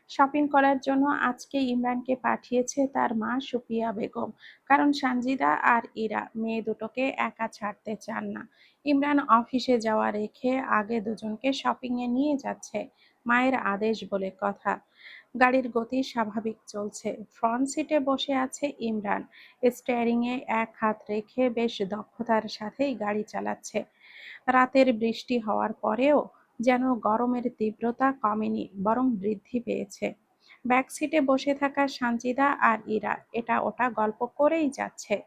Shopping করার জন্য আজকে ইমরানকে পাঠিয়েছে তার মা সুফিয়া বেগম। কারণ সানজিদা আর ইরা মেয়ে দুটোকে একা ছাড়তে চান না। ইমরান অফিসে যাওয়া রেখে আগে দুজনকে শপিংয়ে নিয়ে যাচ্ছে। মায়ের আদেশ বলে কথা। গাড়ির গতি স্বাভাবিক চলছে। ফ্রন্ট সিটে বসে আছে ইমরান। স্টিয়ারিংয়ে এক হাত রেখে বেশ দক্ষতার সাথেই গাড়ি চালাচ্ছে। রাতের বৃষ্টি হওয়ার পরেও যেন গরমের তীব্রতা কমেনি, বরং বৃদ্ধি পেয়েছে। ব্যাক সিটে বসে থাকা সানজিদা আর ইরা এটা ওটা গল্প করেই যাচ্ছে।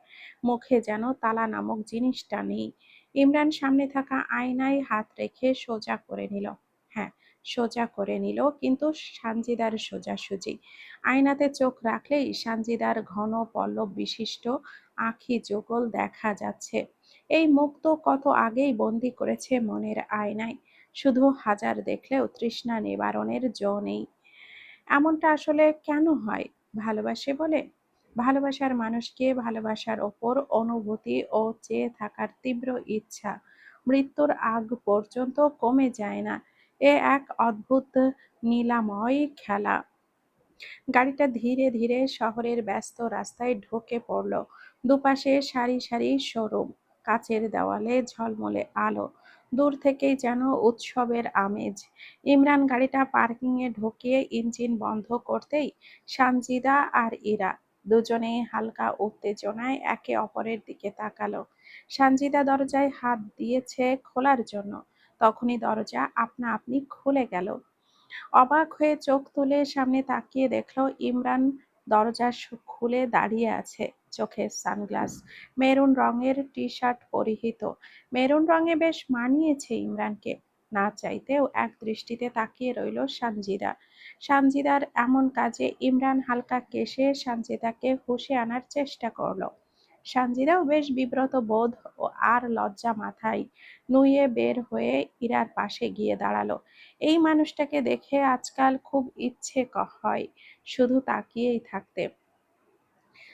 মুখে যেন তালা নামক জিনিসটা নেই। ইমরান সামনে থাকা আয়নায় হাত রেখে সোজা করে নিল। হ্যাঁ, সোজা করে নিল, কিন্তু সানজিদার সোজাসুজি। আয়নাতে চোখ রাখলেই সানজিদার ঘন পল্লব বিশিষ্ট আঁখি যুগল দেখা যাচ্ছে। এই মুখ তো কত আগেই বন্দি করেছে মনের আয়নায়। শুধু হাজার দেখলেও তৃষ্ণা নিবারণের জো নেই। এমনটা আসলে কেন হয়? ভালোবাসে বলে? ভালোবাসার মানুষকে ভালোবাসার ওপর অনুভূতি ও চেয়ে থাকার তীব্র ইচ্ছা মৃত্যুর আগ পর্যন্ত কমে যায় না। এ এক অদ্ভুত নীলাময় খেলা। গাড়িটা ধীরে ধীরে শহরের ব্যস্ত রাস্তায় ঢুকে পড়ল। দুপাশে সারি সারি শোরুম, কাচের দেওয়ালে ঝলমলে আলো। দূর থেকেই যেন উৎসবের আমেজ। ইমরান গাড়িটা পার্কিংয়ে ঢুকিয়ে ইঞ্জিন বন্ধ করতেই সানজিদা আর ইরা দুজনেই হালকা উত্তেজনায় একে অপরের দিকে তাকালো। সানজিদা দরজায় হাত দিয়েছে খোলার জন্য, তখনই দরজা আপনা আপনি খুলে গেল। অবাক হয়ে চোখ তুলে সামনে তাকিয়ে দেখল ইমরান দরজা খুলে দাঁড়িয়ে আছে। চোখে সানগ্লাস, মেরুন রঙের টি-শার্ট পরিহিত। মেরুন রঙে বেশ মানিয়েছে ইমরানকে। না চাইতেও এক দৃষ্টিতে তাকিয়ে রইল সানজিদা। সানজিদার এমন কাজে ইমরান হালকা কেশে সানজিদাকে হুঁশে আনার চেষ্টা করলো। সানজিদাও বেশ বিব্রত বোধ ও আর লজ্জা মাথায় নুয়ে বের হয়ে ইরার পাশে গিয়ে দাঁড়ালো। এই মানুষটাকে দেখে আজকাল খুব ইচ্ছে হয় শুধু তাকিয়েই থাকতে।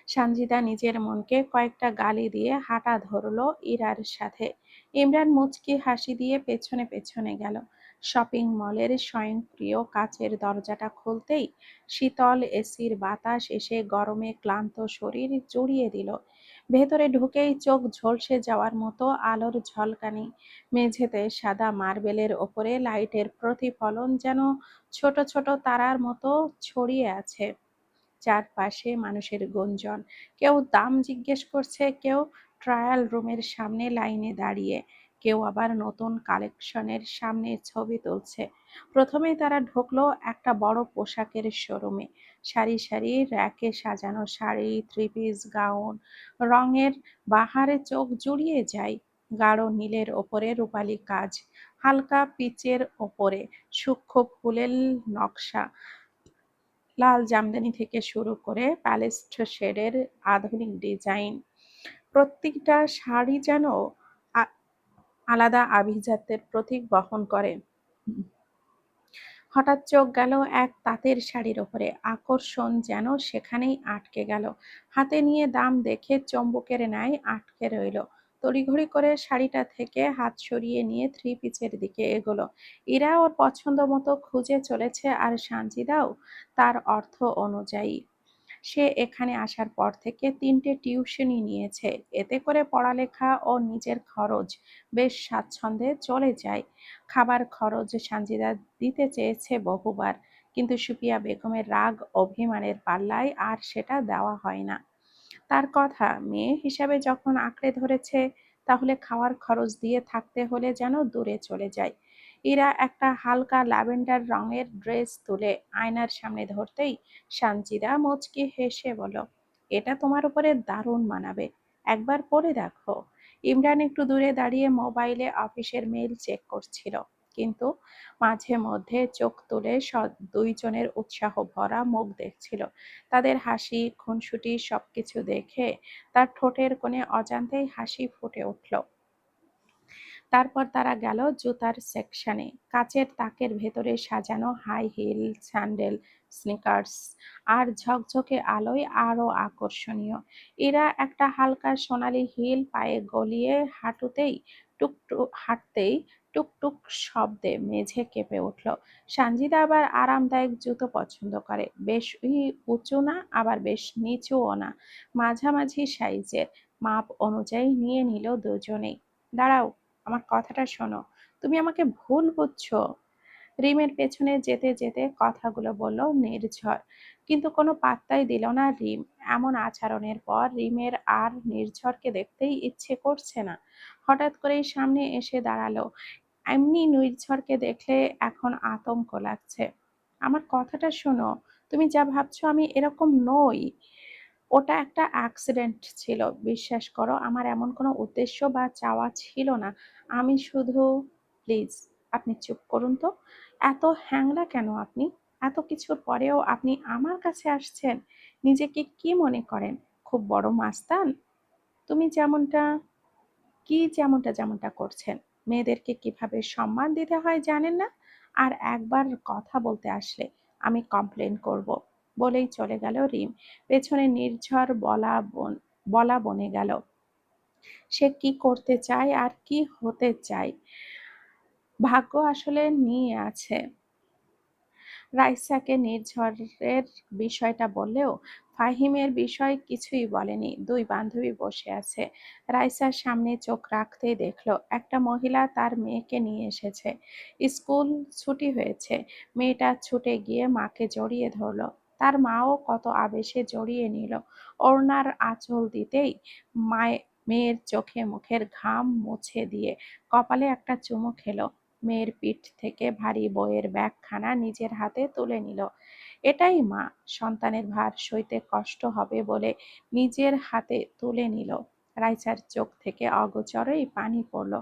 সানজিদা নিজের মনকে কয়েকটা গালি দিয়ে হাঁটা ধরলো ইরার সাথে। ইমরান মুচকি হাসি দিয়ে পেছনে পেছনে গেল। শপিং মলের স্বয়ংক্রিয় কাচের দরজাটা খুলতেই শীতল এসির বাতাস এসে গরমে ক্লান্ত শরীর জুড়িয়ে দিল। ভেতরে ঢুকেই চোখ ঝলসে যাওয়ার মতো আলোর ঝলকানি। মেঝেতে সাদা মার্বেলের ওপরে লাইটের প্রতিফলন যেন ছোট ছোট তারার মতো ছড়িয়ে আছে। চারপাশে মানুষের গুঞ্জন। কেউ দাম জিজ্ঞেস করছে, কেউ ট্রায়াল রুমের সামনে লাইনে দাঁড়িয়ে, কেউ আবার নতুন কালেকশনের সামনে ছবি তুলছে। প্রথমেই তারা ঢুকলো একটা বড় পোশাকের শোরুমে। সারি সারি র্যাকে সাজানো শাড়ি, থ্রি পিস, গাউন। রঙের বাহারে চোখ জুড়িয়ে যায়। গাঢ় নীলের ওপরে রূপালী কাজ, হালকা পিচের ওপরে সূক্ষ্ম ফুলের নকশা, লাল জামদানি থেকে শুরু করে প্যালেস্ট শেডের আধুনিক ডিজাইন। প্রত্যেকটা শাড়ি যেন আ- আলাদা আভিজাত্যের প্রতীক বহন করে। হঠাৎ চোখ গেল এক তাঁতের শাড়ির ওপরে। আকর্ষণ যেন সেখানেই আটকে গেল। হাতে নিয়ে দাম দেখে চম্বুকের ন্যায় আটকে রইল। তড়িঘড়ি করে শাড়িটা থেকে হাত সরিয়ে নিয়ে থ্রি পিসের দিকে এগোলো। ইরা ওর পছন্দ মতো খুঁজে চলেছে, আর সানজিদাও তার অর্থ অনুযায়ী। সে এখানে আসার পর থেকে ৩টে টিউশনি নিয়েছে। এতে করে পড়ালেখা ও নিজের খরচ বেশ স্বাচ্ছন্দ্যে চলে যায়। খাবার খরচ সানজিদা দিতে চেয়েছে বহুবার, কিন্তু সুফিয়া বেগমের রাগ অভিমানের পাল্লায় আর সেটা দেওয়া হয় না। তার কথা, মেয়ে হিসাবে যখন আঁকড়ে ধরেছে, তাহলে খাওয়ার খরচ দিয়ে থাকতে হলে যেন দূরে চলে যায়। ইরা একটা হালকা ল্যাভেন্ডার রঙের ড্রেস তুলে আয়নার সামনে ধরতেই সানজিদা মুচকি হেসে বলল, এটা তোমার উপরে দারুণ মানাবে, একবার পরে দেখো। ইমরান একটু দূরে দাঁড়িয়ে মোবাইলে অফিসের মেইল চেক করছিল, কিন্তু মাঝে মধ্যে চোখ তুলে দুইজনের উৎসাহ ভরা মুখ দেখছিল। তাদের হাসি, খুনসুটি সবকিছু দেখে তার ঠোঁটের কোণে অজান্তেই হাসি ফুটে উঠল। তারপর তারা গেল জুতার সেকশনে। কাচের তাকের ভেতরে সাজানো হাই হিল, স্যান্ডেল, স্নিকার্স আর ঝকঝকে আলোয় আরো আকর্ষণীয়। এরা একটা হালকা সোনালি হিল পায়ে গলিয়ে হাঁটতেই টুকটুক শব্দে মেঝে কেঁপে উঠল। সানজিদা আবার আরামদায়ক জুতো পছন্দ করে, বেশ উঁচু না আবার বেশ নিচুও না, মাঝামাঝি সাইজের। মাপ অনুযায়ী নিয়ে নিল দুজনেই। দাঁড়াও, আমার কথাটা শোনো, তুমি আমাকে ভুল বুঝছো। রিমের পেছনে যেতে যেতে কথাগুলো বলল নির্ঝর, কিন্তু কোনো পাত্তাই দিল না রিম। এমন আচরণের পর রিমের আর নির্ঝরকে দেখতেই ইচ্ছে করছে না। হঠাৎ করেই সামনে এসে দাঁড়ালো। এমনি নির্ঝরকে দেখলে এখন আতঙ্ক লাগছে। আমার কথাটা শোনো, তুমি যা ভাবছো আমি এরকম নই। ওটা একটা অ্যাক্সিডেন্ট ছিল, বিশ্বাস করো, আমার এমন কোনো উদ্দেশ্য বা চাওয়া ছিল না। আমি শুধু, প্লিজ আপনি চুপ করুন তো। এত হ্যাংলা কেন আপনি? এত কিছুর পরেও আপনি আমার কাছে আসছেন? নিজেকে কি মনে করেন, খুব বড় মাস্তান? তুমি যেমনটা করছেন, মেয়েদেরকে কিভাবে সম্মান দিতে হয় জানেন না? আর একবার কথা বলতে আসলে আমি কমপ্লেন করব, বলেই চলে গেল রিম। পেছনে নির্ঝর বলা বনে গেল। সে কি করতে চায় আর কি হতে চায়, ভাগ্য আসলে নিয়ে আছে। রাইসাকে নির্ঝরের বিষয়টা বললেও ফাহিমের বিষয় কিছুই বলেনি। দুই বান্ধবী বসে আছে। রাইসার সামনে চোখ রাখতেই দেখলো একটা মহিলা তার মেয়েকে নিয়ে এসেছে। স্কুল ছুটি হয়েছে। মেয়েটা ছুটে গিয়ে মাকে জড়িয়ে ধরলো। তার মাও কত আবেশে জড়িয়ে নিল। ওড়নার আঁচল দিতেই মেয়ের চোখে মুখের ঘাম মুছে দিয়ে কপালে একটা চুমু খেলো। মেয়ের পিঠ থেকে ভারী বইয়ের ব্যাগখানা নিজের হাতে তুলে নিল। এটাই মা, সন্তানের ভার সইতে কষ্ট হবে বলে নিজের হাতে তুলে নিল। রাইসার চোখ থেকে অগোচরেই পানি পড়ল।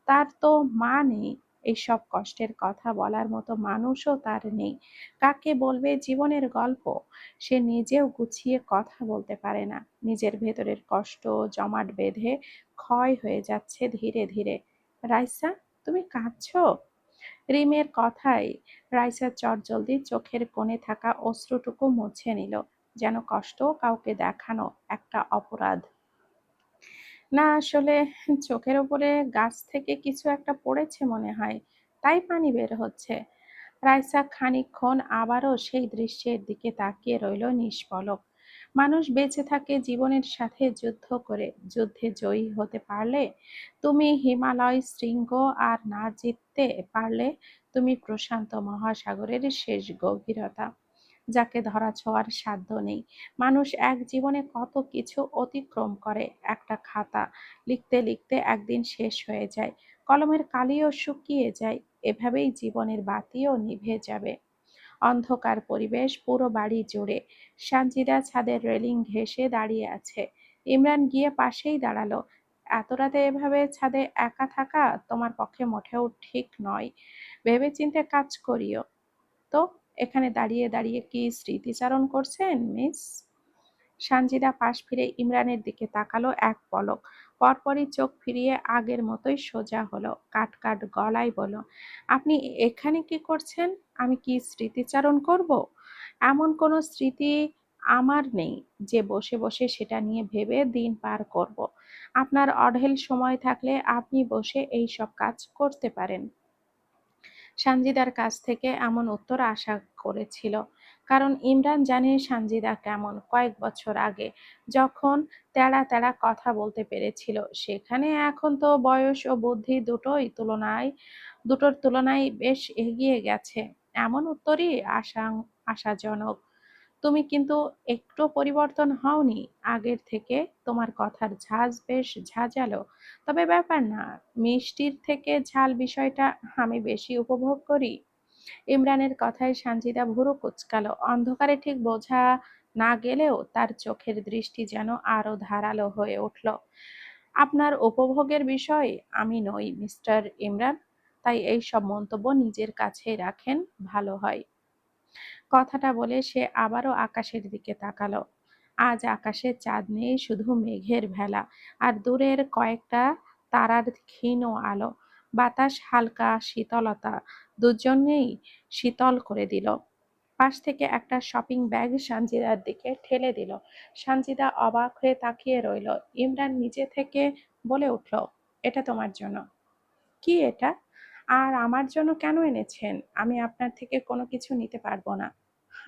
তার তো মা নেই, এইসব কষ্টের কথা বলার মতো মানুষও তার নেই। কাকে বলবে জীবনের গল্প? সে নিজেও গুছিয়ে কথা বলতে পারে না। নিজের ভেতরের কষ্ট জমাট বেঁধে ক্ষয় হয়ে যাচ্ছে ধীরে ধীরে। রাইসা, তুমি কাঁদছো? রিমের কথায় রাইসা চটজলদি চোখের কোণে থাকা অশ্রুটুকু মুছে নিল, যেন কষ্ট কাউকে দেখানো একটা অপরাধ। না আসলে চোখের ওপরে গাছ থেকে কিছু একটা পড়েছে মনে হয়, তাই পানি বের হচ্ছে। রাইসা খানিকক্ষণ আবারও সেই দৃশ্যের দিকে তাকিয়ে রইল নিষ্পলক। মানুষ বেঁচে থাকে জীবনের সাথে যুদ্ধ করে, যুদ্ধে জয়ী হতে পারলে তুমি হিমালয় শৃঙ্গ, আর না জিততে পারলে তুমি প্রশান্ত মহাসাগরের শেষ গভীরতা, যাকে ধরাছোঁয়ার সাধ্য নেই। মানুষ এক জীবনে কত কিছু অতিক্রম করে, একটা খাতা লিখতে লিখতে একদিন শেষ হয়ে যায়, কলমের কালিও শুকিয়ে যায়, এভাবেই জীবনের বাতিও নিভে যাবে। অন্ধকার পরিবেশ পুরো বাড়ি জুড়ে। সানজিদা ছাদের রেলিং ঘেঁষে দাঁড়িয়ে আছে। ইমরান গিয়ে পাশেই দাঁড়ালো। এত রাতে এভাবে ছাদে একা থাকা তোমার পক্ষে মোটেও ঠিক নয়, ভেবেচিন্তে কাজ করিও তো। এখানে দাঁড়িয়ে দাঁড়িয়ে কি স্মৃতিচারণ করছেন মিস? সানজিদা পাশ ফিরে ইমরানের দিকে তাকালো এক পলক, পরপরই চোখ ফিরিয়ে আগের মতোই সোজা হলো। কাট কাট গলায় বলল, আপনি এখানে কি করছেন? আমি কি স্মৃতিচারণ করব? এমন কোনো স্মৃতি আমার নেই যে বসে বসে সেটা নিয়ে ভেবে দিন পার করব। আপনার অঢেল সময় থাকলে আপনি বসে এই সব কাজ করতে পারেন। সানজিদার কাছ থেকে এমন উত্তর আশা করেছিল, কারণ ইমরান জানে সানজিদা কেমন। কয়েক বছর আগে যখন তেড়া তেড়া কথা বলতে পেরেছিল, সেখানে এখন তো বয়স ও বুদ্ধি দুটোর তুলনায় বেশ এগিয়ে গেছে। এমন উত্তরই আশাজনক। তুমি কিন্তু একটু পরিবর্তন হওনি আগের থেকে, তোমার কথার ঝাঁজ বেশ ঝাঁঝালো। তবে ব্যাপার না, মিষ্টির থেকে ঝাল বিষয়টা আমি বেশি উপভোগ করি। ইমরানের কথায় সানজিদা ভুরু কুঁচকালো। অন্ধকারে ঠিক বোঝা না গেলেও তার চোখের দৃষ্টি যেন আরো ধারালো হয়ে উঠল। আপনার উপভোগের বিষয় আমি নই মিস্টার ইমরান, তাই এই সব মন্তব্য নিজের কাছেই রাখেন, ভালো হয়। কথাটা বলে সে আবারও আকাশের দিকে তাকালো। আজ আকাশে চাঁদ নেই, শুধু মেঘের ভেলা আর দূরের কয়েকটা তারার ক্ষীণ আলো। বাতাস হালকা শীতলতা দুজনেই শীতল করে দিল। পাশ থেকে একটা শপিং ব্যাগ সানজিদার দিকে ঠেলে দিল। সানজিদা অবাক হয়ে তাকিয়ে রইল। ইমরান নিজে থেকে বলে উঠল, এটা তোমার জন্য। কি এটা? আর আমার জন্য কেন এনেছেন? আমি আপনার থেকে কোনো কিছু নিতে পারবো না।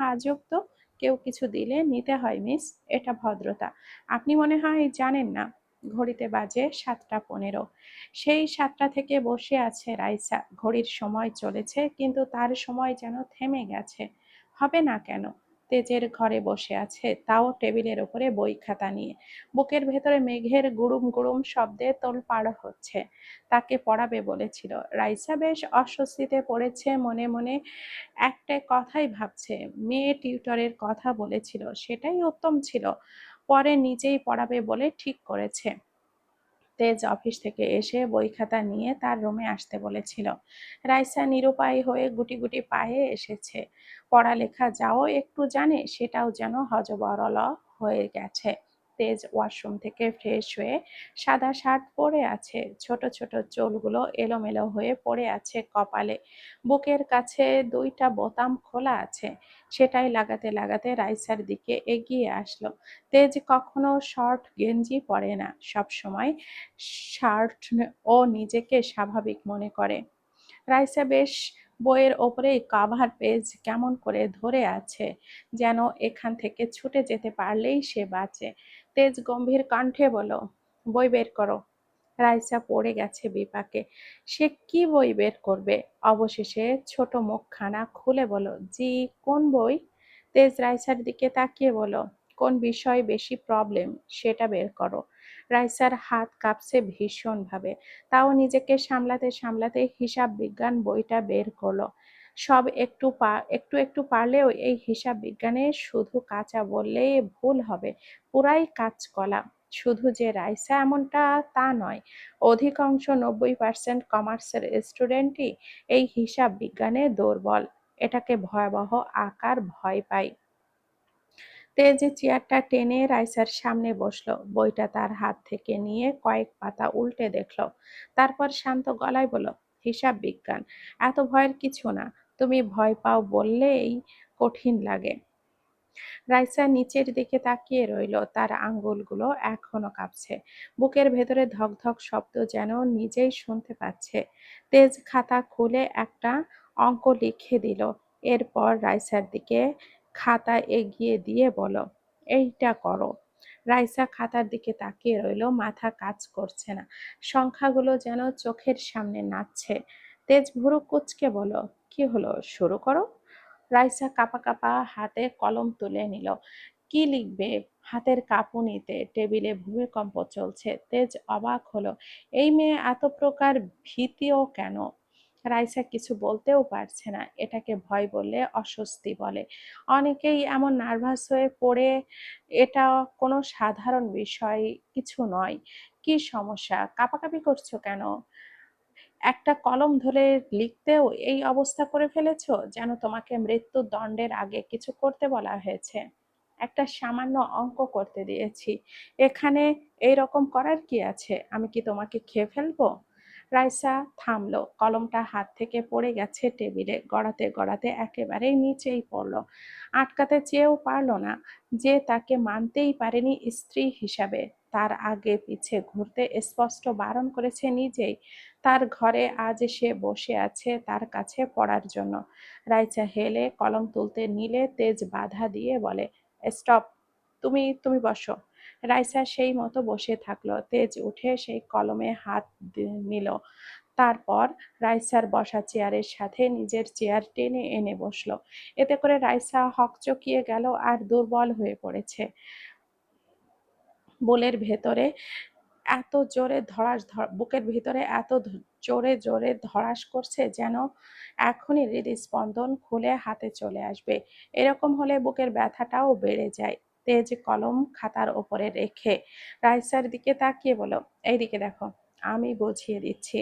আজব তো, কেউ কিছু দিলে নিতে হয় মিস, এটা ভদ্রতা। আপনি মনে হয় জানেন না। ঘড়িতে বাজে 7:15। সেই 7টা থেকে বসে আছে রাইসা। ঘড়ির সময় চলেছে কিন্তু তার সময় যেন থেমে গেছে। হবে না কেন? তেজের ঘরে বসে আছে, তাও টেবিলের উপরে বই খাতা নিয়ে। বুকের ভেতরে মেঘের গুড়ুম গুড়ুম শব্দে তোলপাড় হচ্ছে। তাকে পড়াবে বলেছিল। রাইসা বেশ অস্বস্তিতে পড়েছে মনে মনে। একটা কথাই ভাবছে, মেয়ে টিউটরের কথা বলেছিল, সেটাই উত্তম ছিল। পরে নিজেই পড়াবে বলে ঠিক করেছে। তেজ অফিস থেকে এসে বই খাতা নিয়ে তার রুমে আসতে বলেছিল। রাইসা নিরুপায় হয়ে গুটি গুটি পায়ে এসেছে। পড়ালেখা যাও একটু জানে, সেটাও যেন হযবরল হয়ে গেছে। তেজ ওয়াশরুম থেকে ফ্রেশ হয়ে সাদা শার্ট পরে আছে। ছোট ছোট চুলগুলো এলোমেলো হয়ে পড়ে আছে কপালে। বুকের কাছে 2টা বোতাম খোলা আছে। সেটাই লাগাতে লাগাতে রাইসার দিকে এগিয়ে আসলো। তেজ কখনো শর্ট গেঞ্জি পরে না, সবসময় শার্ট ও নিজেকে স্বাভাবিক মনে করে। রাইসা বেশ বইয়ের ওপরেই কভার পেজ কেমন করে ধরে আছে, যেন এখান থেকে ছুটে যেতে পারলেই সে বাঁচে। তেজ গম্ভীর কণ্ঠে বলল, বই বের করো। রাইসা পড়ে গেছে বিপাকে। সে কি বই বের করবে? অবশেষে ছোট মুখখানা খুলে বলল, জি, কোন বই? তেজ রাইসার দিকে তাকিয়ে বলল, কোন বিষয় বেশি প্রবলেম সেটা বের করো। রাইসার হাত কাঁপছে ভীষণভাবে। তাও নিজেকে সামলাতে সামলাতে হিসাব বিজ্ঞান বইটা বের করলো। সব একটু একটু পারলেও এই হিসাব বিজ্ঞানে শুধু কাঁচা বললেই ভুল হবে, পুরাই কাঁচকলা। শুধু যে রাইসা এমনটা তা নয়, অধিকাংশ 90% কমার্সের স্টুডেন্টই এই হিসাব বিজ্ঞানে দুর্বল। এটাকে ভয়াবহ আকার ভয় পায়। তেজ চেয়ারটা টেনে রাইসার সামনে বসলো। বইটা তার হাত থেকে নিয়ে কয়েক পাতা উল্টে দেখলো। তারপর শান্ত গলায় বলল, হিসাব বিজ্ঞান এত ভয়ের কিছু না। তুমি ভয় পাও বললেই কঠিন লাগে। রাইসা নিচের দিকে তাকিয়ে রইল। তার আঙ্গুলগুলো এখনো কাঁপছে। বুকের ভেতরে ধকধক শব্দ যেন নিজেই শুনতে পাচ্ছে। তেজ খাতা খুলে একটা অঙ্ক লিখে দিল। এরপর রাইসার দিকে খাতা এগিয়ে দিয়ে বলল, এইটা করো। রাইসা খাতার দিকে তাকিয়ে রইল, মাথা কাজ করছে না। সংখ্যাগুলো যেন চোখের সামনে নাচছে। তেজ ভুরু কুঁচকে বলল, কি হলো, শুরু করো। রাইসা কাঁপা কাঁপা হাতে কলম তুলে নিল। কি লিখবে? হাতের কাঁপুনিতে টেবিলে ভূমিকম্প চলছে। তেজ অবাক হলো, এই মেয়ে এত প্রকার ভীতিও কেন? রাইসা কিছু বলতেও পারছে না। এটাকে ভয় বললে অস্বস্তি বলে। অনেকেই এমন নার্ভাস হয়ে পড়ে। এটা কোনো সাধারণ বিষয় কিছু নয়। কি সমস্যা, কাঁপাকাঁপি করছো কেন? একটা কলম ধরে লিখতেও এই অবস্থা করে ফেলেছো, যেন তোমাকে মৃত্যুদণ্ডের আগে কিছু করতে বলা হয়েছে। একটা সামান্য অঙ্ক করতে দিয়েছি, এখানে এই রকম করার কি আছে? আমি কি তোমাকে খেয়ে ফেলবো? রাইসা থামলো। কলমটা হাত থেকে পড়ে গেছে টেবিলে। গড়াতে গড়াতে একেবারেই নিচেই পড়লো। আটকাতে চেয়েও পারলো না। যে তাকে মানতেই পারেনি স্ত্রী হিসাবে, তার আগে পিছে ঘুরতে স্পষ্ট বারণ করেছে নিজেই। তার ঘরে আজ সে বসে আছে তার কাছে পড়ার জন্য। রাইসা হেলে কলম তুলতে নিলে তেজ বাধা দিয়ে বলে, স্টপ, তুমি তুমি বসো। রাইসা সেই মতো বসে থাকলো। তেজ উঠে সেই কলমে হাত নিল। তারপর রাইসার বসা চেয়ারের সাথে নিজের চেয়ার টেনে এনে বসলো। এতে করে রাইসা হকচকিয়ে গেল আর দুর্বল হয়ে পড়েছে। বুলের ভেতরে বুকের ভিতরে এত জোরে জোরে ধড়াস করছে, যেন এখনই হৃদস্পন্দন খুলে হাতে চলে আসবে। এরকম হলে বুকের ব্যথাটাও বেড়ে যায়। তেজ কলম খাতার ওপরে রেখে রাইসার দিকে তাকিয়ে বলল, এইদিকে দেখো, আমি বুঝিয়ে দিচ্ছি।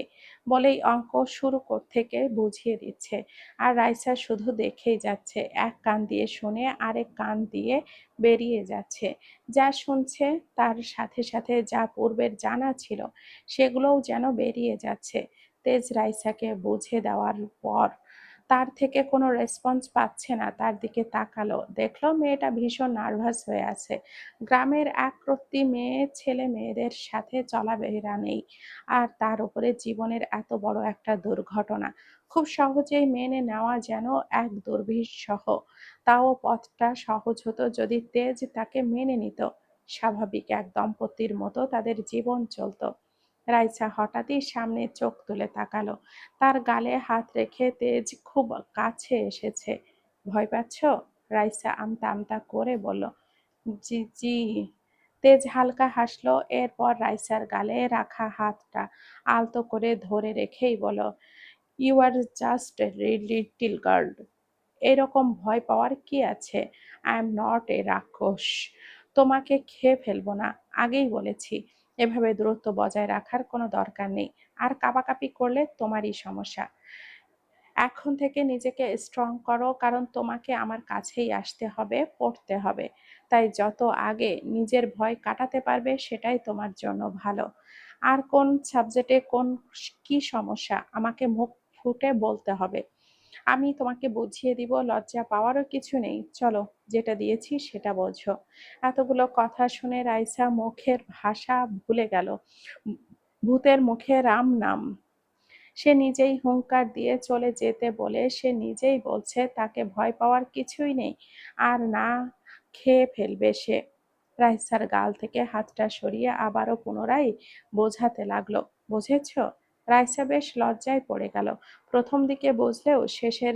বলেই অঙ্ক শুরু থেকে বুঝিয়ে দিচ্ছে। আর রাইসা শুধু দেখেই যাচ্ছে। এক কান দিয়ে শুনে আরেক কান দিয়ে বেরিয়ে যাচ্ছে। যা শুনছে তার সাথে সাথে যা পূর্বের জানা ছিল সেগুলোও যেন বেরিয়ে যাচ্ছে। তেজ রাইসাকে বুঝে দেওয়ার পর তার থেকে কোনো রেসপন্স পাচ্ছে না, তার দিকে তাকালো, দেখলো মেয়েটা ভীষণ নার্ভাস হয়ে আছে। গ্রামের একরত্তি মেয়ে, ছেলে মেয়েদের সাথে চলাফেরা নেই, আর তার উপরে জীবনের এত বড় একটা দুর্ঘটনা খুব সহজেই মেনে নেওয়া যেন এক দুর্বিষহ। তাও পথটা সহজ হতো যদি তেজ তাকে মেনে নিত, স্বাভাবিক এক দম্পতির মতো তাদের জীবন চলতো। রাইসা হঠাৎই সামনে চোখ তুলে তাকালো, তার গালে হাত রেখে তেজ খুব কাছে এসেছে। ভয় পাচ্ছ? রাইসা আমতা আমতা করে বলল। জি জি। তেজ হালকা হাসলো, এরপর রাইসার গালে রাখা হাতটা আলতো করে ধরে রেখেই বলল, you are just a little girl, এরকম ভয় পাওয়ার কি আছে? আই এম নট এ রাক্ষস, তোমাকে খেয়ে ফেলবো না, আগেই বলেছি। এভাবে দূরত্ব বজায় রাখার কোনো দরকার নেই, আর কাপাকাপি করলে তোমারই সমস্যা। এখন থেকে নিজেকে স্ট্রং করো, কারণ তোমাকে আমার কাছেই আসতে হবে, পড়তে হবে। তাই যত আগে নিজের ভয় কাটাতে পারবে সেটাই তোমার জন্য ভালো। আর কোন সাবজেক্টে কি সমস্যা আমাকে মুখ ফুটে বলতে হবে, আমি তোমাকে বুঝিয়ে দিব, লজ্জা পাওয়ারও কিছু নেই। চলো, যেটা দিয়েছি সেটা বোঝো। এতগুলো কথা শুনে রাইসা মুখের ভাষা ভুলে গেল। ভূতের মুখে রাম নাম। সে নিজেই হুঙ্কার দিয়ে চলে যেতে বলে সে নিজেই বলছে তাকে ভয় পাওয়ার কিছুই নেই, আর না খেয়ে ফেলবে সে। রাইসার গাল থেকে হাতটা সরিয়ে আবারও পুনরায় বোঝাতে লাগলো, বুঝেছ? রাইসা বেশ লজ্জায় পড়ে গেল। প্রথম দিকে বুঝলেও শেষের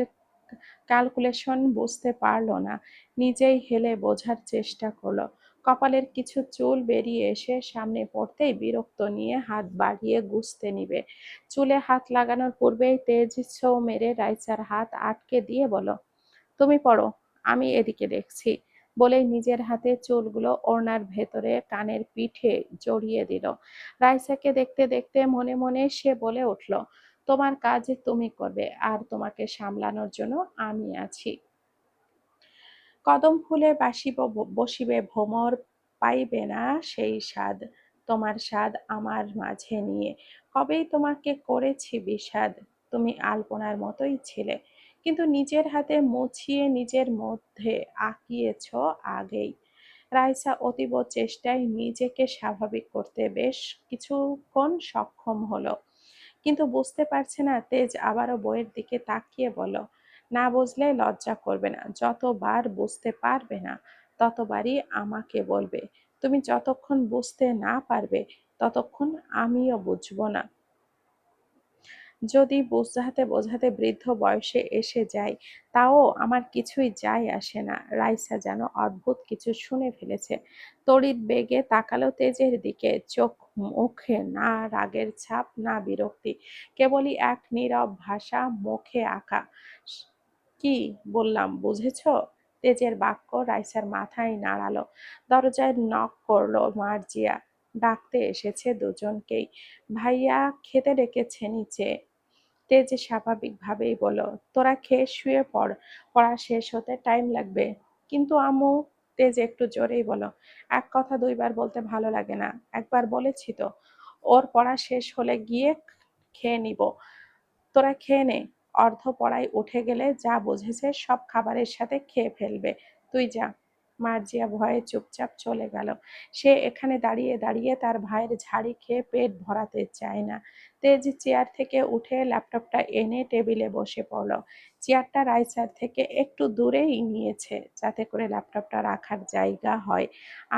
ক্যালকুলেশন বুঝতে পারল না। নিজেই হেলে বোঝার চেষ্টা করলো। কপালের কিছু চুল বেরিয়ে এসে সামনে পড়তেই বিরক্ত নিয়ে হাত বাড়িয়ে গুছতে নিবে। চুলে হাত লাগানোর পূর্বেই তেজ ছোঁ মেরে রাইসার হাত আটকে দিয়ে বলল, তুমি পড়ো, আমি এদিকে দেখছি। বলেই নিজের হাতে চুলগুলো ওড়নার ভেতরে কানের পিঠে জড়িয়ে দিল। রাইসাকে দেখতে দেখতে মনে মনে সে বলে উঠল, তোমার কাজ তুমি করবে, আর তোমাকে সামলানোর জন্য আমি আছি। কদম ফুলে বসিবে ভ্রমর, পাইবে না সেই স্বাদ, তোমার স্বাদ আমার মাঝে নিয়ে। কবেই তোমাকে করেছি বিষাদ, তুমি আলপনার মতোই ছিলে, কিন্তু নিজের হাতে মুছিয়ে নিজের মধ্যে আঁকিয়েছ আগেই। রাইসা অতীব চেষ্টায় নিজেকে স্বাভাবিক করতে বেশ কিছুক্ষণ সক্ষম হলো, কিন্তু বুঝতে পারছে না। তেজ আবারও বইয়ের দিকে তাকিয়ে বলল, না বুঝলে লজ্জা করবে না, যতবার বুঝতে পারবে না ততবারই আমাকে বলবে। তুমি যতক্ষণ বুঝতে না পারবে ততক্ষণ আমিও বুঝবো না। যদি বোঝাতে বোঝাতে বৃদ্ধ বয়সে এসে যাই, তাও আমার কিছুই যায় আসে না। রাইসা যেন অদ্ভুত কিছু শুনে ফেলেছে। তড়িৎ বেগে তাকালো তেজের দিকে, চোখ মুখে না রাগের ছাপ না বিরক্তি, কেবলই এক নীরব ভাষা মুখে আঁকা। কি বললাম বুঝেছো? তেজের বাক্য রাইসার মাথায় নাড়ালো। দরজায় নক করলো মার্জিয়া, ডাকতে এসেছে দুজনকেই। ভাইয়া খেতে ডেকেছে নিচে। তেজ স্বাভাবিকভাবেই বলল, তোরা খেয়ে শুয়ে পড়, পড়া শেষ হতে টাইম লাগবে। কিন্তু আম্মু, তেজ একটু জোরেই বলল, এক কথা দুইবার বলতে ভালো লাগে না, একবার বলেছি তো। ওর পড়া শেষ হলে গিয়ে খেয়ে নিব, তোরা খেয়ে নে। অর্ধ পড়ায় উঠে গেলে যা বুঝেছে সব খাবারের সাথে খেয়ে ফেলবে, তুই যা। মার্জিয়া ভয়ে চুপচাপ চলে গেল। সে এখানে দাঁড়িয়ে দাঁড়িয়ে তার ভাইয়ের ঝাড়ি খেয়ে পেট ভরাতে চায় না। তেজ চেয়ার থেকে উঠে ল্যাপটপটা এনে টেবিলে বসে পড়ল। চেয়ারটা রাইসার থেকে একটু দূরেই নিয়েছে, যাতে করে ল্যাপটপটা রাখার জায়গা হয়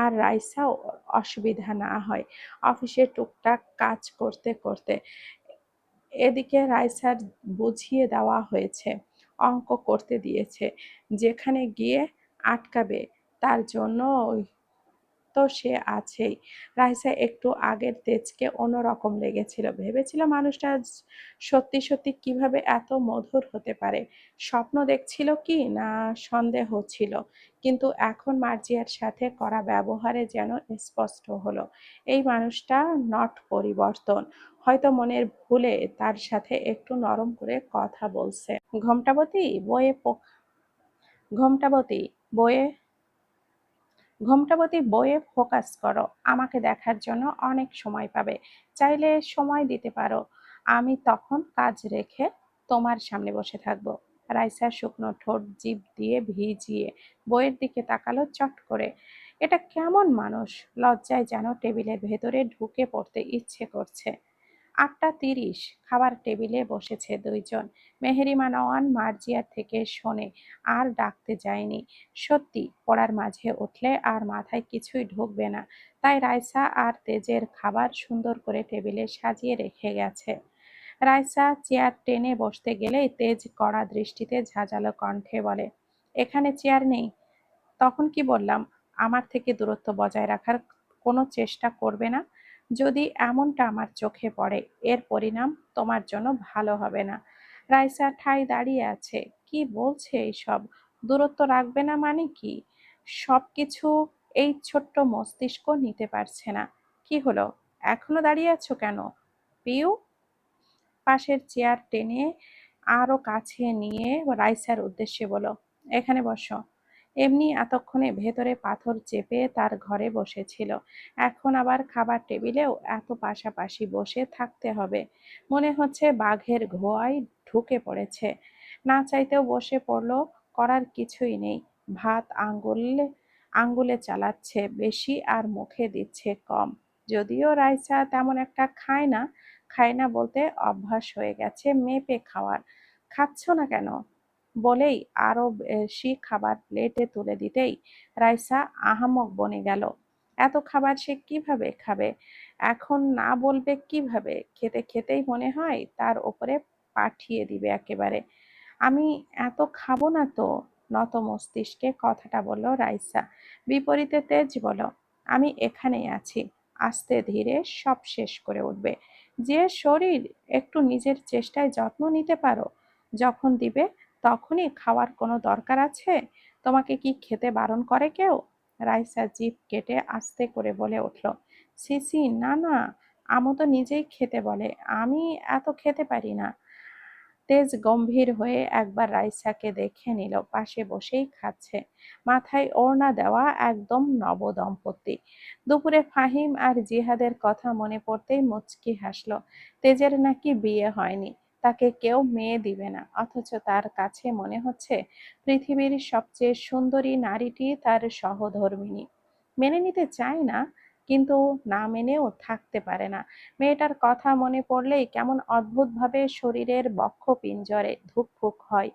আর রাইসাও অসুবিধা না হয় অফিসে টুকটাক কাজ করতে করতে। এদিকে রাইসার বুঝিয়ে দেওয়া হয়েছে, অঙ্ক করতে দিয়েছে, যেখানে গিয়ে আটকাবে তার জন্য তো সে আছেই। রাইসা একটু আগের তেজকে অন্যরকম লেগেছিল, ভেবেছিল মানুষটা সত্যি সত্যি কিভাবে এত মধুর হতে পারে। স্বপ্ন দেখছিল কি না সন্দেহ ছিল, কিন্তু এখন মার্জিয়ার সাথে করা ব্যবহারে যেন স্পষ্ট হলো এই মানুষটা নট পরিবর্তন, হয়তো মনের ভুলে তার সাথে একটু নরম করে কথা বলছে। ঘোমটাবতী বইয়ে ঘোমটাবতী বইয়ে ঘোমটাবতী বইয়ে ফোকাস করো, আমাকে দেখার জন্য অনেক সময় পাবে, চাইলে সময় দিতে পারো, আমি তখন কাজ রেখে তোমার সামনে বসে থাকবো। রাইসা শুকনো ঠোঁট জিভ দিয়ে ভিজিয়ে বইয়ের দিকে তাকালো চট করে। এটা কেমন মানুষ! লজ্জায় যেন টেবিলের ভেতরে ঢুকে পড়তে ইচ্ছে করছে। ৮টা ৩০, খাবার টেবিলে বসেছে দুইজন। মেহেরিমা নওয়ান মার্জিয়ার থেকে শোনে, আর ডাকতে যায়নি। সত্যি পড়ার মাঝে উঠলে আর মাথায় কিছুই ঢুকবে না, তাই রাইসা আর তেজের খাবার সুন্দর করে টেবিলে সাজিয়ে রেখে গেছে। রাইসা চেয়ার টেনে বসতে গেলেই তেজ কড়া দৃষ্টিতে ঝাঁঝালো কণ্ঠে বলে, এখানে চেয়ার নেই। তখন কি বললাম? আমার থেকে দূরত্ব বজায় রাখার কোনো চেষ্টা করবে না। যদি এমনটা আমার চোখে পড়ে, এর পরিণাম তোমার জন্য ভালো হবে না। রাইসা ঠায় দাঁড়িয়ে আছে। কি বলছে এইসব? দূরত্ব রাখবে না মানে কি? সবকিছু এই ছোট্ট মস্তিষ্ক নিতে পারছে না। কি হলো? এখনো দাঁড়িয়ে আছো কেন? পিউ পাশের চেয়ার টেনে আরো কাছে নিয়ে রাইসার উদ্দেশ্যে বলল, এখানে বসো। এমনি এতক্ষণে ভেতরে পাথর চেপে তার ঘরে বসেছিল, এখন আবার খাবার টেবিলেও এত পাশাপাশি বসে থাকতে হবে। মনে হচ্ছে বাঘের ঘোয়ায় ঢুকে পড়েছে। না চাইতেও বসে পড়লো, করার কিছুই নেই। ভাত আঙ্গুলে আঙ্গুলে চালাচ্ছে বেশি আর মুখে দিচ্ছে কম। যদিও রাইসা তেমন একটা খায় না বলতে অভ্যাস হয়ে গেছে মেপে খাওয়ার। খাচ্ছ না কেন বলেই আরো বেশি খাবার প্লেটে তুলে দিতেই রাইসা আহাম্মক বনে গেল। এত খাবার সে কিভাবে খাবে? এখন না বলবে কিভাবে? খেতে খেতেই মনে হয় তার ওপরে পাঠিয়ে দিবে একেবারে। আমি এত খাবো না তো। নত মস্তিষ্কে কথাটা বলল রাইসা। বিপরীতে তেজ বলল, আমি এখানেই আছি, আস্তে ধীরে সব শেষ করে উঠবে। যে শরীর, একটু নিজের চেষ্টায় যত্ন নিতে পারো। যখন দিবে তখনই খাওয়ার কোনো দরকার আছে? তোমাকে কি খেতে বারণ করে কেউ? রাইসা জিভ কেটে আস্তে করে বলে উঠল, সিসি, না না, আমু তো নিজেই খেতে বলে, আমি এত খেতে পারি না। তেজ গম্ভীর হয়ে একবার রাইসাকে দেখে নিল, পাশে বসেই খাচ্ছে, মাথায় ওড়না দেওয়া, একদম নবদম্পতি। দুপুরে ফাহিম আর জিহাদের কথা মনে পড়তেই মুচকি হাসলো। তেজের নাকি বিয়ে হয়নি, তাকে কেউ মেয়ে দিবে না, অথচ তার কাছে মনে হচ্ছে পৃথিবীর সবচেয়ে সুন্দরী নারীটি তার সহধর্মিণী। মেনে নিতে চায় না, কিন্তু না মেনেও থাকতে পারে না। মেয়েটার কথা মনে পড়লেই কেমন অদ্ভুতভাবে শরীরের বক্ষপিঞ্জরে ধুকপুক হয়।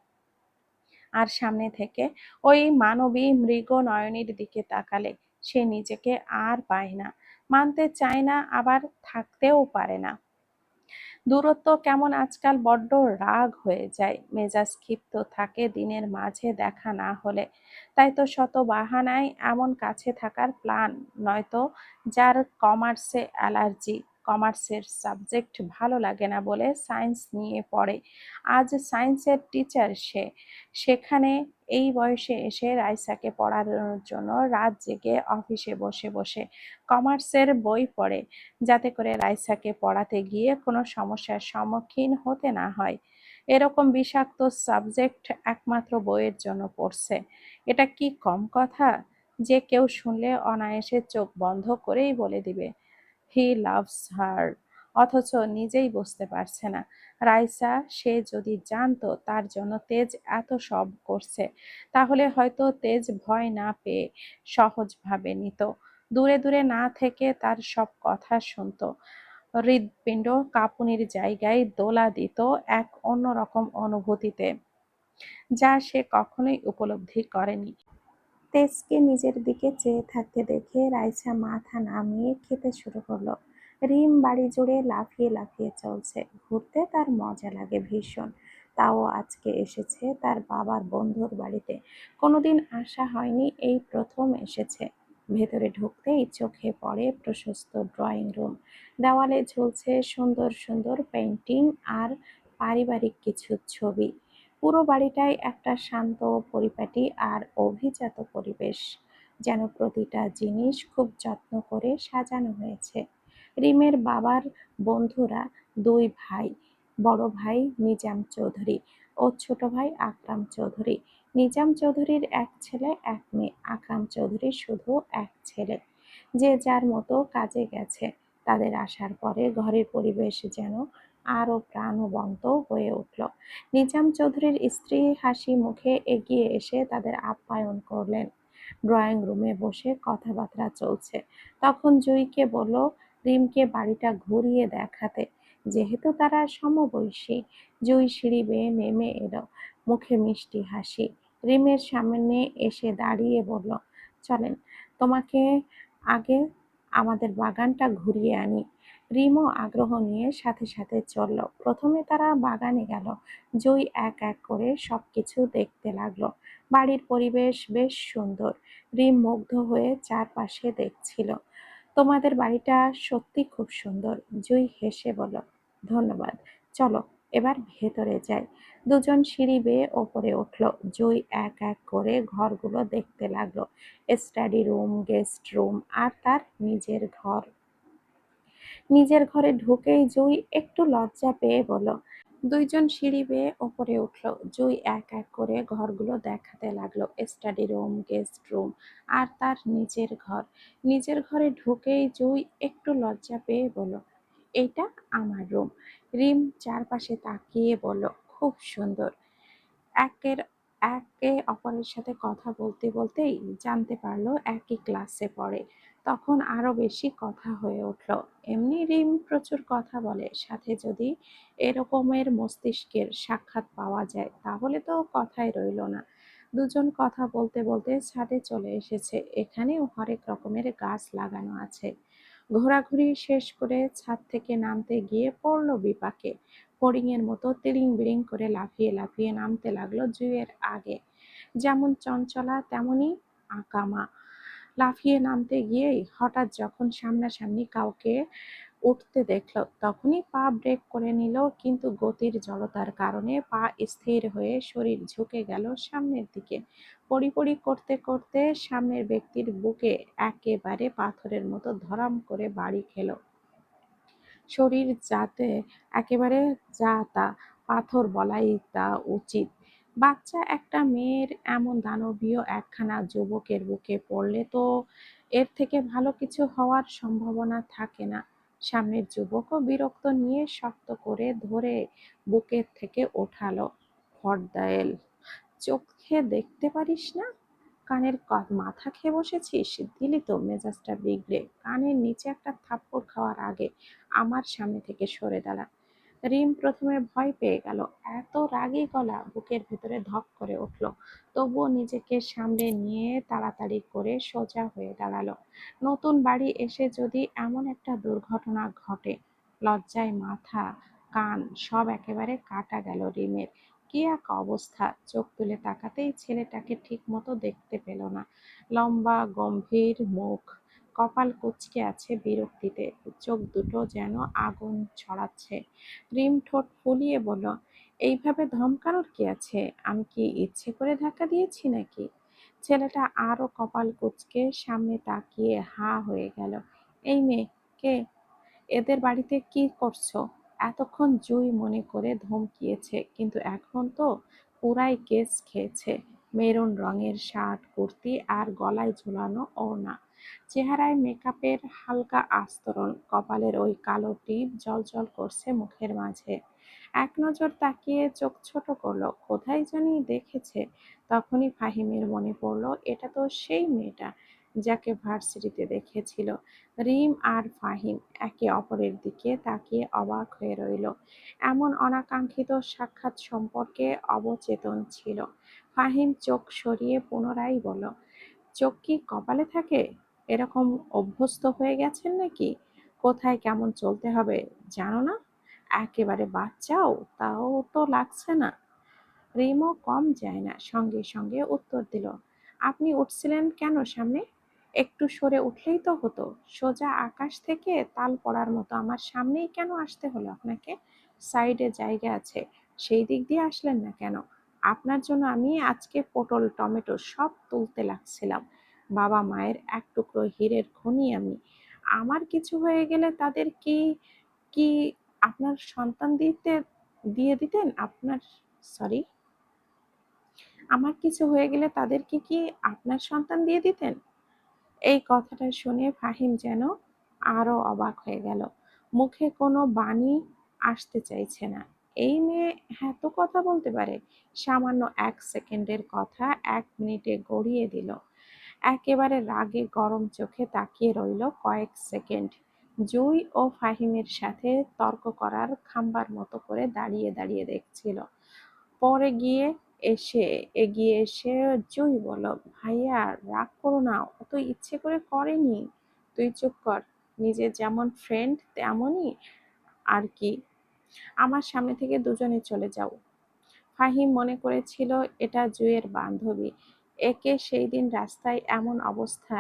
আর সামনে থেকে ওই মানবী মৃগ নয়নীর দিকে তাকালে সে নিজেকে আর পায় না, মানতে চায় না, আবার থাকতেও পারে না। দূরত্ব কেমন আজকাল বড্ড রাগ হয়ে যায়, মেজাজ ক্ষিপ্ত থাকে দিনের মাঝে দেখা না হলে। তাই তো শত বাহানায় এমন কাছে থাকার প্ল্যান। নয়তো যার কমার্সে অ্যালার্জি, কমার্সের সাবজেক্ট ভালো লাগে না বলে সায়েন্স নিয়ে পড়ে, আজ সায়েন্সের টিচার সে। সেখানে এই বয়সে এসে রাইসাকে পড়ানোর জন্য রাত জেগে অফিসে বসে বসে কমার্সের বই পড়ে, যাতে করে রাইসাকে পড়াতে গিয়ে কোনো সমস্যার সম্মুখীন হতে না হয়। এরকম বিষাক্ত সাবজেক্ট একমাত্র বইয়ের জন্য পড়ছে। এটা কি কম কথা? যে কেউ শুনলে অনায়াসে চোখ বন্ধ করেই বলে দিবে হি লাভস হার, অথচ নিজেই বুঝতে পারছে না। রাইসা, সে যদি জানতো তার জন্য তেজ এত সব করছে, তাহলে হয়তো তেজ ভয় না পেয়ে সহজভাবে নিত, দূরে দূরে না থেকে তার সব কথা শুনতো, হৃৎপিণ্ড কাঁপুনির জায়গায় দোলা দিত এক অন্যরকম অনুভূতিতে, যা সে কখনোই উপলব্ধি করেনি। তেজকে নিজের দিকে চেয়ে থাকতে দেখে রাইসা মাথা নামিয়ে খেতে শুরু করলো। রিম বাড়ি জুড়ে লাফিয়ে লাফিয়ে চলছে, ঘুরতে তার মজা লাগে ভীষণ। তাও আজকে এসেছে তার বাবার বন্ধুর বাড়িতে, কোনোদিন আসা হয়নি, এই প্রথম এসেছে। ভেতরে ঢুকতেই চোখে পড়ে প্রশস্ত ড্রয়িং রুম। দেওয়ালে ঝুলছে সুন্দর সুন্দর পেন্টিং আর পারিবারিক কিছু ছবি। পুরো বাড়িটাই একটা শান্ত, পরিপাটি আর অভিজাত পরিবেশ, যেন প্রতিটা জিনিস খুব যত্ন করে সাজানো হয়েছে। রিমের বাবার বন্ধুরা দুই ভাই, বড় ভাই নিজাম চৌধুরী ও ছোট ভাই আকরাম চৌধুরী। নিজাম চৌধুরীর এক ছেলে এক মেয়ে, আকরাম চৌধুরীর শুধু এক ছেলে। যে যার মতো কাজে গেছে। তাদের আসার পরে ঘরের পরিবেশ যেন আরো প্রাণবন্ত হয়ে উঠল। নিজাম চৌধুরীর স্ত্রী হাসি মুখে এগিয়ে এসে তাদের আপ্যায়ন করলেন। ড্রয়িং রুমে বসে কথাবার্তা চলছে। তখন জুঁইকে বলল রিমকে বাড়িটা ঘুরিয়ে দেখাতে। যেহেতু তারা সমবয়সী, জুঁই সিঁড়ি বেয়ে নেমে এলো, মুখে মিষ্টি হাসি। রিমের সামনে এসে দাঁড়িয়ে বলল, চলেন, তোমাকে আগে আমাদের বাগানটা ঘুরিয়ে আনি। রিমও আগ্রহ নিয়ে সাথে সাথে চলল। প্রথমে তারা বাগানে গেল। জুঁই এক এক করে সবকিছু দেখতে লাগলো। বাড়ির পরিবেশ বেশ সুন্দর। রিম মুগ্ধ হয়ে চারপাশে দেখছিল। তোমাদের বাড়িটা সত্যি খুব সুন্দর, জুঁই হেসে বলল। ধন্যবাদ। চলো এবার ভেতরে যাই। দুজন সিঁড়ি বেয়ে ওপরে উঠল। জুঁই এক এক করে ঘরগুলো দেখতে লাগলো। স্টাডি রুম, গেস্ট রুম আর তার নিজের ঘর। নিজের ঘরে ঢুকেই জুঁই একটু লজ্জা পেয়ে বলল। দুইজন সিঁড়ি বেয়ে ওপরে উঠল। জুঁই এক এক করে ঘরগুলো দেখাতে লাগলো। স্টাডি রুম, গেস্ট রুম আর তার নিজের ঘর। নিজের ঘরে ঢুকেই জুঁই একটু লজ্জা পেয়ে বলল, এইটা আমার রুম। রিম চারপাশে তাকিয়ে বলল, খুব সুন্দর। একের একে অপরের সাথে কথা বলতে বলতেই জানতে পারলো একই ক্লাসে পড়ে। তখন আরো বেশি কথা হয়ে উঠলো। এমনি রিম প্রচুর কথা বলে, সাথে যদি এরকমের মস্তিষ্কের সাক্ষাৎ পাওয়া যায় তাহলে তো কথাই রইলো না। দুজন কথা বলতে বলতে ছাদে চলে এসেছে। এখানেও হরেক রকমের গাছ লাগানো আছে। ঘোরাঘুরি শেষ করে ছাদ থেকে নামতে গিয়ে পড়লো বিপাকে। ফড়িংয়ের মতো তিড়িং বিড়িং করে লাফিয়ে লাফিয়ে নামতে লাগলো জুঁইয়ের আগে। যেমন চঞ্চলা তেমনি আকামা। লাফিয়ে নামতে গিয়েই হঠাৎ যখন সামনাসামনি কাউকে উঠতে দেখল তখনই পা ব্রেক করে নিল, কিন্তু গতির জড়তার কারণে পা স্থির হয়ে শরীর ঝুঁকে গেল সামনের দিকে। পড়ি পড়ি করতে করতে সামনের ব্যক্তির বুকে একেবারে পাথরের মতো ধরাম করে বাড়ি খেল। শরীর যাতে একেবারে যা তা পাথর বলাই তা উচিত। বাচ্চা একটা মেয়ের এমন দানবীয় একখানা যুবকের বুকে পড়লে তো এর থেকে ভালো কিছু হওয়ার সম্ভাবনা থাকে না। সামনের যুবকও বিরক্ত নিয়ে শক্ত করে ধরে বুকের থেকে ওঠালো। ফর্দায়েল, চোখে দেখতে পারিস না? কানের মাথা খেয়ে বসেছিস? দিলি তো মেজাজটা বিগড়ে। কানের নিচে একটা থাপ্পড় খাওয়ার আগে আমার সামনে থেকে সরে দাঁড়া। রিম প্রথমে ভয় পেয়ে গেল। এত রাগী গলা বুকের ভেতরে ধক করে উঠল। তবুও নিজেকে সামলে নিয়ে তাড়াতাড়ি করে সোজা হয়ে দাঁড়ালো। নতুন বাড়ি এসে যদি এমন একটা দুর্ঘটনা ঘটে! লজ্জায় মাথা, কান সব একেবারে কাটা গেল রিমের। কি এক অবস্থা! চোখ তুলে তাকাতেই ছেলেটাকে ঠিক মতো দেখতে পেল না। লম্বা গম্ভীর মুখ, কপাল কুঁচকে আছে বিরক্তিতে, চোখ দুটো যেন আগুন ছড়াচ্ছে। রিম ঠোঁট ফুলিয়ে বলল, এইভাবে ধমকানোর কি আছে? আমি কি ইচ্ছে করে ধাক্কা দিয়েছি নাকি? ছেলেটা আরো কপাল কুঁচকে সামনে তাকিয়ে হাঁ হয়ে গেল। এই মেয়ে কে? এদের বাড়িতে কি করছো? এতক্ষণ জুঁই মনে করে ধমকিয়েছে, কিন্তু এখন তো পুরাই কেস খেয়েছে। মেরুন রঙের শার্ট, কুর্তি আর গলায় ঝুলানো ওড়না। চেহারায় মেকআপের হালকা আস্তরণ, কপালের ওই কালো টিপ জ্বলজ্বল করছে মুখের মাঝে। এক নজর তাকিয়ে চোখ ছোট করলো, কোথায় জানি দেখেছে। তখনই ফাহিমের মনে পড়ল, এটা তো সেই মেয়েটা যাকে ভার্সিটিতে দেখেছিল। রিম আর ফাহিম একে অপরের দিকে তাকিয়ে অবাক হয়ে রইল। এমন অনাকাঙ্ক্ষিত সাক্ষাৎ সম্পর্কে অবচেতন ছিল। ফাহিম চোখ সরিয়ে পুনরায় বলল, চোখ কি কপালে থাকে? এরকম অভ্যস্ত হয়ে গেছেন নাকি? কোথায় কেমন চলতে হবে জানো না? একেবারে বাচ্চাও তাও তো লাগছে না। রিমও কম যায় না, সঙ্গে সঙ্গে উত্তর দিল, আপনি উঠছিলেন কেন সামনে? একটু সরে উঠলেই তো হতো। সোজা আকাশ থেকে তাল পড়ার মতো আমার সামনেই কেন আসতে হলো আপনাকে? সাইডে জায়গা আছে, সেই দিক দিয়ে আসলেন না কেন? আপনার জন্য আমি আজকে পটল টমেটো সব তুলতে লাগছিলাম। বাবা মায়ের এক টুকরো হীরের খনি আমি। আমার কিছু হয়ে গেলে তাদের কি কি আপনার সন্তান দিয়ে দিতেন? আপনার, সরি, আমার কিছু হয়ে গেলে তাদেরকে কি আপনার সন্তান দিয়ে দিতেন? এই কথাটা শুনে ফাহিম যেন আরো অবাক হয়ে গেল। মুখে কোনো বাণী আসতে চাইছে না। এই মেয়ে এত কথা বলতে পারে? সামান্য ১ সেকেন্ডের কথা ১ মিনিটে গড়িয়ে দিল। একেবারে রাগে গরম চোখে তাকিয়ে রইল কয়েক সেকেন্ড। জুই ও ফাহিমের সাথে তর্ক করার খাম্বার মতো করে দাঁড়িয়ে দাঁড়িয়ে দেখছিল। পরে এসে এগিয়ে এসে জুই বলল, ভাইয়া রাগ করো না, ও তো ইচ্ছে করে করেনি। তুই চুপ কর, নিজে যেমন ফ্রেন্ড তেমনই আর কি। আমার সামনে থেকে দুজনে চলে যাও। ফাহিম মনে করেছিল এটা জুইয়ের বান্ধবী, একে সেই দিন রাস্তায় এমন অবস্থা,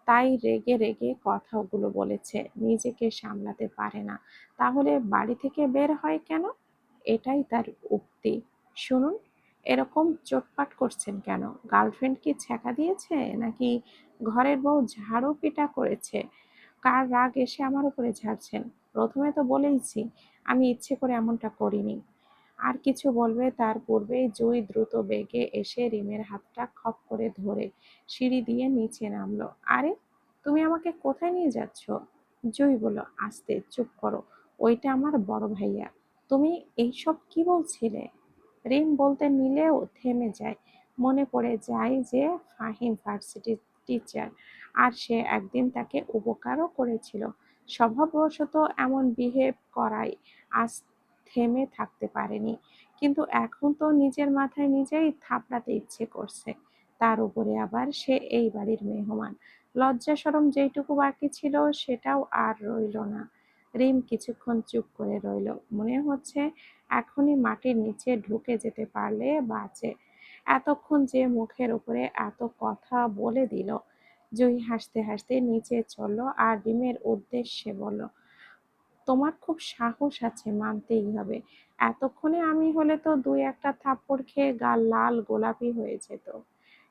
তাই রেগে রেগে কথাগুলো বলেছে, নিজেকে সামলাতে পারে না। তাহলে বাড়ি থেকে বের হয় কেন? এটাই তার উক্তি। শুনুন, এরকম চোটপাট করছেন কেন? গার্লফ্রেন্ড কি ছ্যাঁকা দিয়েছে, নাকি ঘরের বউ ঝাড়ু পিটা করেছে? কার রাগ এসে আমার উপরে ঝাড়ছেন? প্রথমে তো বলেইছি আমি ইচ্ছে করে এমনটা করিনি। আর কিছু বলবে তার পূর্বেই জুই দ্রুত বেগে এসে রিমের হাতটা খপ করে ধরে সিঁড়ি দিয়ে নিচে নামলো। আরে, তুমি আমাকে কোথায় নিয়ে যাচ্ছ? জুই বলল, আস্তে, চুপ করো, ওইটা আমার বড় ভাইয়া। তুমি এইসব কি বলছিলে? রিম বলতে নিলেও থেমে যায়। মনে পড়ে যায় যে ফাহিম ভার্সিটির টিচার, আর সে একদিন তাকে উপকারও করেছিল। স্বভাববশত এমন বিহেভ করায় আজ থেমে থাকতে পারেনি। কিন্তু এখন তো নিজের মাথায় নিজেই থাপড়াতে ইচ্ছে করছে। তার উপরে আবার সে এই বাড়ির মেহমান। লজ্জা শরম যেইটুকু বাকি ছিল সেটাও আর রইল না। রিম কিছুক্ষণ চুপ করে রইল। মনে হচ্ছে এখনই মাটির নিচে ঢুকে যেতে পারলে বাঁচে। এতক্ষণ যে মুখের উপরে এত কথা বলে দিল। জুই হাসতে হাসতে নিচে চলল আর রিমের উদ্দেশ্যে বলল, তোমার খুব সাহস আছে, মানতেই হবে। এতক্ষণে আমি হলে তো ২-১টা থাপ্পড় খেয়ে গাল লাল গোলাপি হয়ে যেত।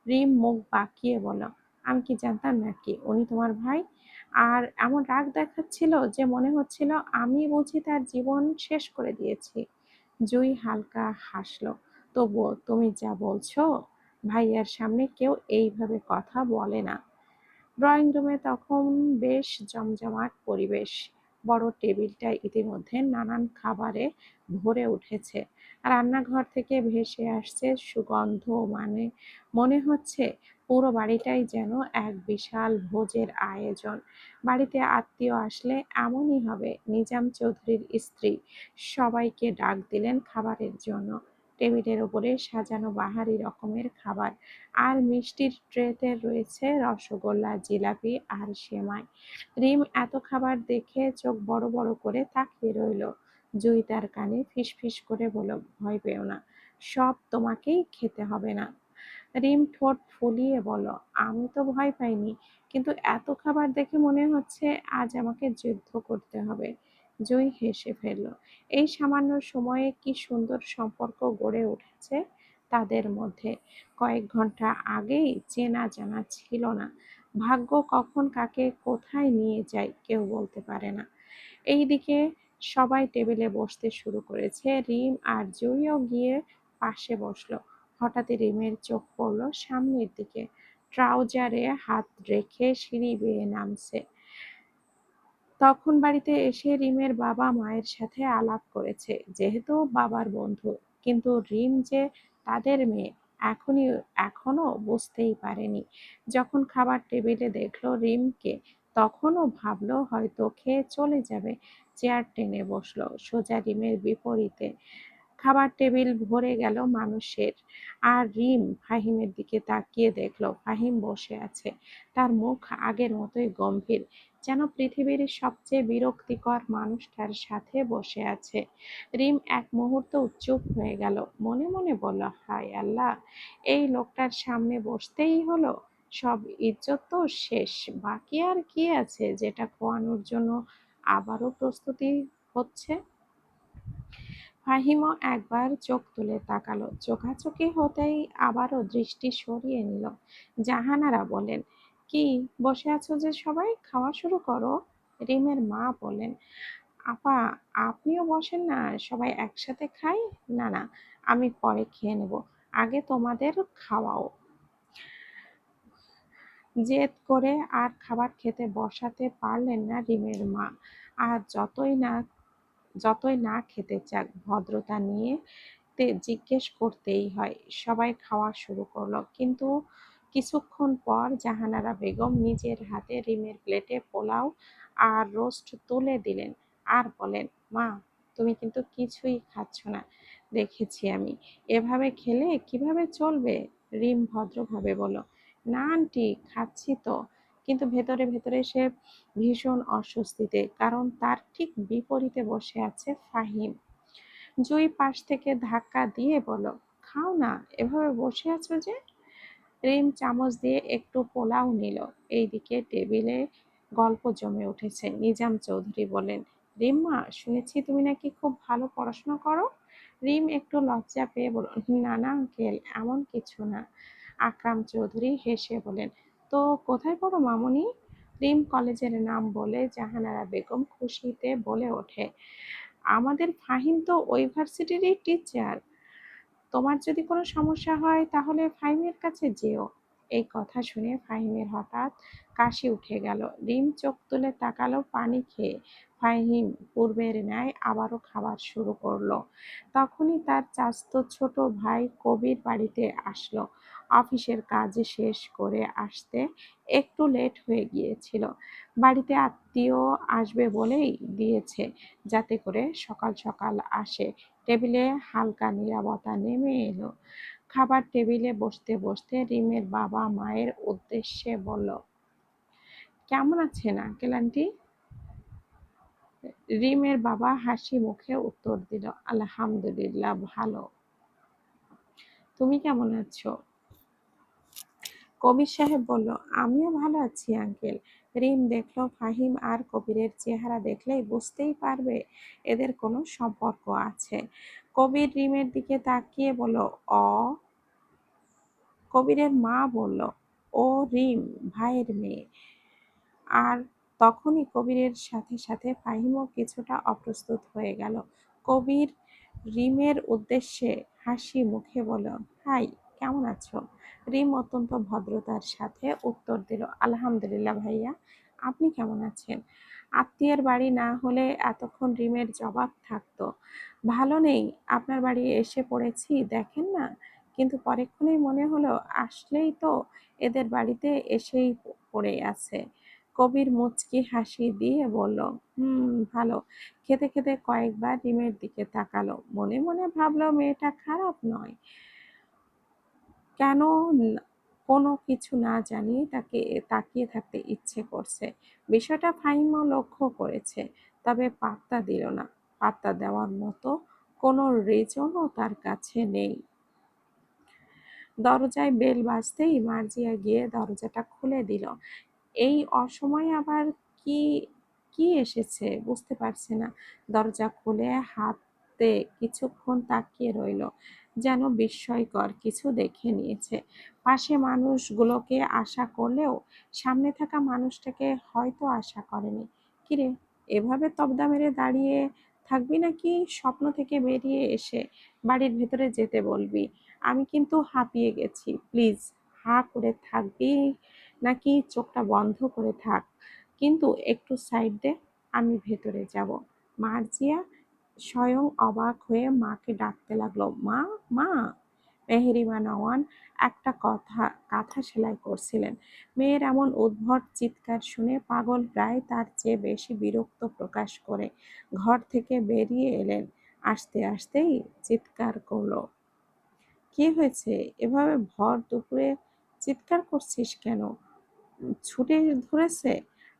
রিম মুখ বাঁকিয়ে বলল, আমি কি জানতাম নাকি উনি তোমার ভাই? আর এমন রাগ দেখাচ্ছিল যে মনে হচ্ছিল আমি বুঝি তার জীবন শেষ করে দিয়েছি। জুই হালকা হাসল। তবুও তুমি যা বলছো, ভাইয়ার সামনে কেউ এইভাবে কথা বলে না। ড্রয়িং রুমে তখন বেশ জমজমাট পরিবেশ। বড় টেবিলটা ইতিমধ্যে নানান খাবারে ভরে উঠেছে। রান্নাঘর থেকে ভেসে আসছে সুগন্ধ, মানে মনে হচ্ছে পুরো বাড়িটাই যেন এক বিশাল ভোজের আয়োজন। বাড়িতে আত্মীয় আসলে এমনই হবে। নিজাম চৌধুরীর স্ত্রী সবাইকে ডাক দিলেন খাবারের জন্য। টেবিলের উপরে সাজানো বাহারি রকমের খাবার, আর মিষ্টির ট্রেতে রয়েছে রসগোল্লা, জিলাপি আর সেমাই। রিম এত খাবার দেখে চোখ বড় বড় করে তাকিয়ে রইল। জুই তার কানে ফিসফিস করে বলল, ভয় পেও না, সব তোমাকেই খেতে হবে না। রিম ঠোঁট ফুলিয়ে বলল, আমি তো ভয় পাইনি, কিন্তু এত খাবার দেখে মনে হচ্ছে আজ আমাকে যুদ্ধ করতে হবে। জুই হেসে ফেলল। এই সামান্য সময়ে কি সুন্দর সম্পর্ক গড়ে উঠেছে তাদের মধ্যে। কয়েক ঘন্টা আগেই চেনা জানা ছিল না। ভাগ্য কখন কাকে কোথায় নিয়ে যায় কেউ বলতে পারে না। এইদিকে সবাই টেবিলে বসতে শুরু করেছে। রিম আর জুইও গিয়ে পাশে বসলো। হঠাৎই রিমের চোখ পড়ল সামনের দিকে। ট্রাউজারে হাত রেখে সিঁড়ি বেয়ে নামছে। তখন বাড়িতে এসে রিমের বাবা মায়ের সাথে আলাপ করেছে, যেহেতু বাবার বন্ধু। কিন্তু রিম যে তাদের মেয়ে এখনো বুঝতেই পারেনি। যখন খাবার টেবিলে দেখলো রিমকে, তখনও ভাবলো হয়তো খেয়ে চলে যাবে। চেয়ার টেনে বসলো সোজা রিমের বিপরীতে। খাবার টেবিল ভরে গেল মানুষের। আর রিম ফাহিমের দিকে তাকিয়ে দেখলো ফাহিম বসে আছে। তার মুখ আগের মতোই গম্ভীর, যেন পৃথিবীর সবচেয়ে বিরক্তিকর মানুষটার সাথে বসে আছে। রিম এক মুহূর্ত চুপ হয়ে গেল। মনে মনে বলল, হায় আল্লাহ, এই লোকটার সামনে বসতেই হলো। সব ইজ্জত তো শেষ, বাকি আর কি আছে যেটা খোয়ানোর জন্য আবারও প্রস্তুতি হচ্ছে। ফাহিমও একবার চোখ তুলে তাকালো, চোখাচোখি হতেই আবারও দৃষ্টি সরিয়ে নিল। জাহানারা বলেন, কি বসে আছো যে সবাই, খাওয়া শুরু করো। রিমের মা বলেন, আপা, আপনিও বসেন না, সবাই একসাথে খাই। না না, আমি পরে খেয়ে নেব, আগে তোমাদের খাওয়াও। জেদ করে আর খাবার খেতে বসাতে পারলেন না রিমের মা। আর যতই না যতই না খেতে চাক ভদ্রতা নিয়ে জিজ্ঞেস করতেই হয়। সবাই খাওয়া শুরু করলো, কিন্তু কিছুক্ষণ পর জাহানারা বেগম নিজের হাতে রিমের প্লেটে পোলাও আর রোস্ট তুলে দিলেন আর বলেন, মা, তুমি কিন্তু কিছুই খাচ্ছ না, দেখেছি আমি। এভাবে খেলে কিভাবে চলবে? রিম ভদ্রভাবে বলল, না আন্টি, খাচ্ছি তো। কিন্তু ভেতরে ভেতরে সে ভীষণ অস্বস্তিতে, কারণ তার ঠিক বিপরীতে বসে আছে ফাহিম। জুই পাশ থেকে ধাক্কা দিয়ে বলল, খাও না, এভাবে বসে আছো যে। রিম চামচ দিয়ে একটু পোলাও নিল। এইদিকে টেবিলে গল্প জমে উঠেছে। নিজাম চৌধুরী বললেন, রিম্মা, শুনেছি তুমি নাকি খুব ভালো পড়াশোনা করো। রিম একটু লজ্জা পেয়ে বলল, না না আঙ্কেল, এমন কিছু না। আকরাম চৌধুরী হেসে বলেন, তো কোথায় পড়ো মামুনি? রিম কলেজের নাম বলে জাহানারা বেগম খুশিতে বলে ওঠে, আমাদের ফাহিম তো ওই ভার্সিটিরই টিচার। তোমার যদি কোনো সমস্যা হয় তাহলে ফাহিমের কাছে যেও। এই কথা শুনে ফাহিমের হঠাৎ কাশি উঠে গেল। রিম চোখ তুলে তাকালো পানি খেয়ে। ফাহিম পূর্বের ন্যায় আবারও খাবার শুরু করলো। তখনই তার চাচাতো ছোট ভাই কবির বাড়িতে আসলো। অফিসের কাজ শেষ করে আসতে একটু লেট হয়ে গিয়েছিল। বাড়িতে আত্মীয় আসবে বলেই দিয়েছে, যাতে করে সকাল সকাল আসে। টেবিলে হালকা নীরবতা নেমে এলো। খাবার টেবিলে বসতে বসতে রিমের বাবা মায়ের উদ্দেশ্যে বলল, কেমন আছেন আঙ্কেল আন্টি? রিমের বাবা হাসি মুখে উত্তর দিল, আলহামদুলিল্লাহ ভালো। তুমি কেমন আছো? কবির সাহেব বলল, আমিও ভালো আছি আঙ্কেল। রিম দেখল ফাহিম আর কবিরের চেহারা দেখলেই বুঝতেই পারবে এদের কোনো সম্পর্ক আছে। কবির রিমের দিকে তাকিয়ে বলল, অ। কবিরের মা বলল, ও রিম, ভাইয়ের মেয়ে। আর তখনই কবিরের সাথে সাথে ফাহিমও কিছুটা অপ্রস্তুত হয়ে গেল। কবির রিমের উদ্দেশ্যে হাসি মুখে বলল, হাই, কেমন আছো? রিম অত্যন্ত ভদ্রতার সাথে উত্তর দিল, আলহামদুলিল্লাহ ভাইয়া, আপনি কেমন আছেন? আত্মীয়ের বাড়ি না হলে এতক্ষণ রিমের জবাব থাকতো, ভালো নেই, আপনার বাড়ি এসে পড়েছি দেখেন না। কিন্তু পরেক্ষণেই মনে হলো আসলেই তো এদের বাড়িতে এসেই পড়ে আছে। কবির মুচকি হাসি দিয়ে বলল, ভালো। খেতে খেতে কয়েকবার রিমের দিকে তাকালো, মনে মনে ভাবলো মেয়েটা খারাপ নয়। কেন কোনো কিছু না জানিয়ে তাকে তাকিয়ে থাকতে ইচ্ছে করছে। বিষয়টা ফাহিমও লক্ষ্য করেছে, তবে পাত্তা দিল না। পাত্তা দেওয়ার মতো কোনো রিজনও তার কাছে নেই। দরজায় বেল বাজতেই মার্জিয়া গিয়ে দরজাটা খুলে দিল। এই অসময়ে আবার কি কি এসেছে বুঝতে পারছে না। দরজা খুলে হাতে কিছুক্ষণ তাকিয়ে রইল, যেন বিস্ময়কর কিছু দেখে নিয়েছে। পাশে মানুষগুলোকে আশা করলেও সামনে থাকা মানুষটাকে হয়তো আশা করেনি। কিরে, এভাবে তবদা মেরে দাঁড়িয়ে থাকবি নাকি স্বপ্ন থেকে বেরিয়ে এসে বাড়ির ভেতরে যেতে বলবি? আমি কিন্তু হাঁপিয়ে গেছি, প্লিজ। হাঁ করে থাকবি নাকি চোখটা বন্ধ করে থাক, কিন্তু একটু সাইড দে, আমি ভেতরে যাব। মার্জিয়া স্বয়ং অবাক হয়ে মাকে ডাকতে লাগলো, মা, মা। মেহেরিমা নওয়ান একটা কাঁথা সেলাই করছিলেন। মেয়ের এমন উদ্ভট চিৎকার শুনে পাগল প্রায় তার চেয়ে বেশি বিরক্ত প্রকাশ করে ঘর থেকে বেরিয়ে এলেন। আসতে আসতেই চিৎকার করলো, কি হয়েছে? এভাবে ভর দুপুরে চিৎকার করছিস কেন? ছুটি ধরেছে?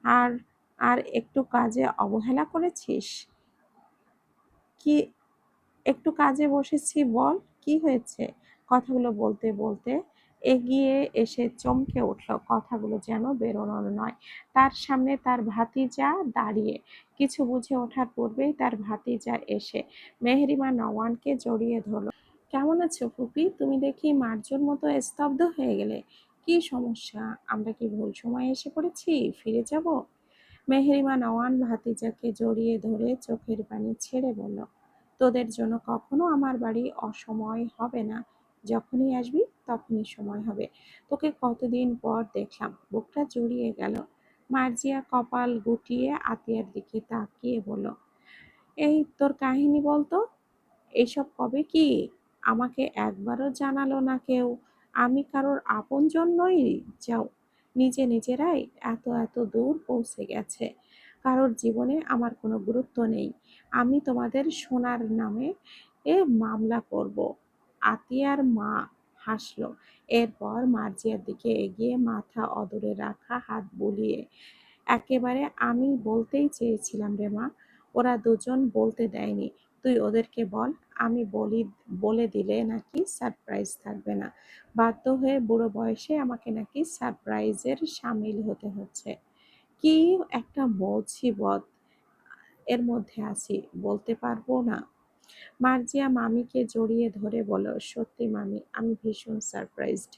আর আর একটু কাজে অবহেলা করেছিস? কি, একটু কাজে বসেছি বল, কি হয়েছে? কথাগুলো বলতে বলতে এগিয়ে এসে চমকে উঠল। কথাগুলো যেন বেরোনোর নয়। তার সামনে তার ভাতিজা দাঁড়িয়ে। কিছু বুঝে ওঠার পূর্বেই তার ভাতিজা এসে মেহেরিমা নওয়ানকে জড়িয়ে ধরল। কেমন আছো ফুপি? তুমি দেখি মার্জোর মতো স্তব্ধ হয়ে গেলে। কি সমস্যা? আমরা কি ভুল সময়ে এসে পড়েছি? ফিরে যাব? মেহেরিমা নওয়ান ভাতিজাকে জড়িয়ে ধরে চোখের পানি ছেড়ে বলল, তোদের জন্য কখনো আমার বাড়ি অসময় হবে না। যখনই আসবি তখনই সময় হবে। তোকে কতদিন পর দেখলাম, বুকটা জুড়িয়ে গেল। মার্জিয়া কপাল গুটিয়ে আতিয়ার দিকে তাকিয়ে বলল, এই তোর কাহিনী বলতো, এইসব কবে কি? আমাকে একবারও জানালো না কেউ। আমি কারোর আপনজন নই? যাও, নিজেরাই এত এত দূর পৌঁছে গেছে। কারোর জীবনে আমার কোনো গুরুত্ব নেই। আমি তোমাদের সোনার নামে মামলা করব। আতিয়ার মা হাসলো। এরপর মার্জিয়ার দিকে এগিয়ে মাথা অদূরে রাখা হাত বুলিয়ে একেবারে, আমি বলতেই চেয়েছিলাম রে মা, ওরা দুজন বলতে দেয়নি। তুই ওদেরকে বল। আমি বলে দিলে নাকি সারপ্রাইজ থাকবে না। বাধ্য হয়ে বুড়ো বয়সে আমাকে নাকি সারপ্রাইজের সামিল হতে হচ্ছে। কি একটা মুসিবত এর মধ্যে আছি, বলতে পারবো না। মার্জিয়া মামিকে জড়িয়ে ধরে বলল, সত্যি মামি, আমি ভীষণ সারপ্রাইজড।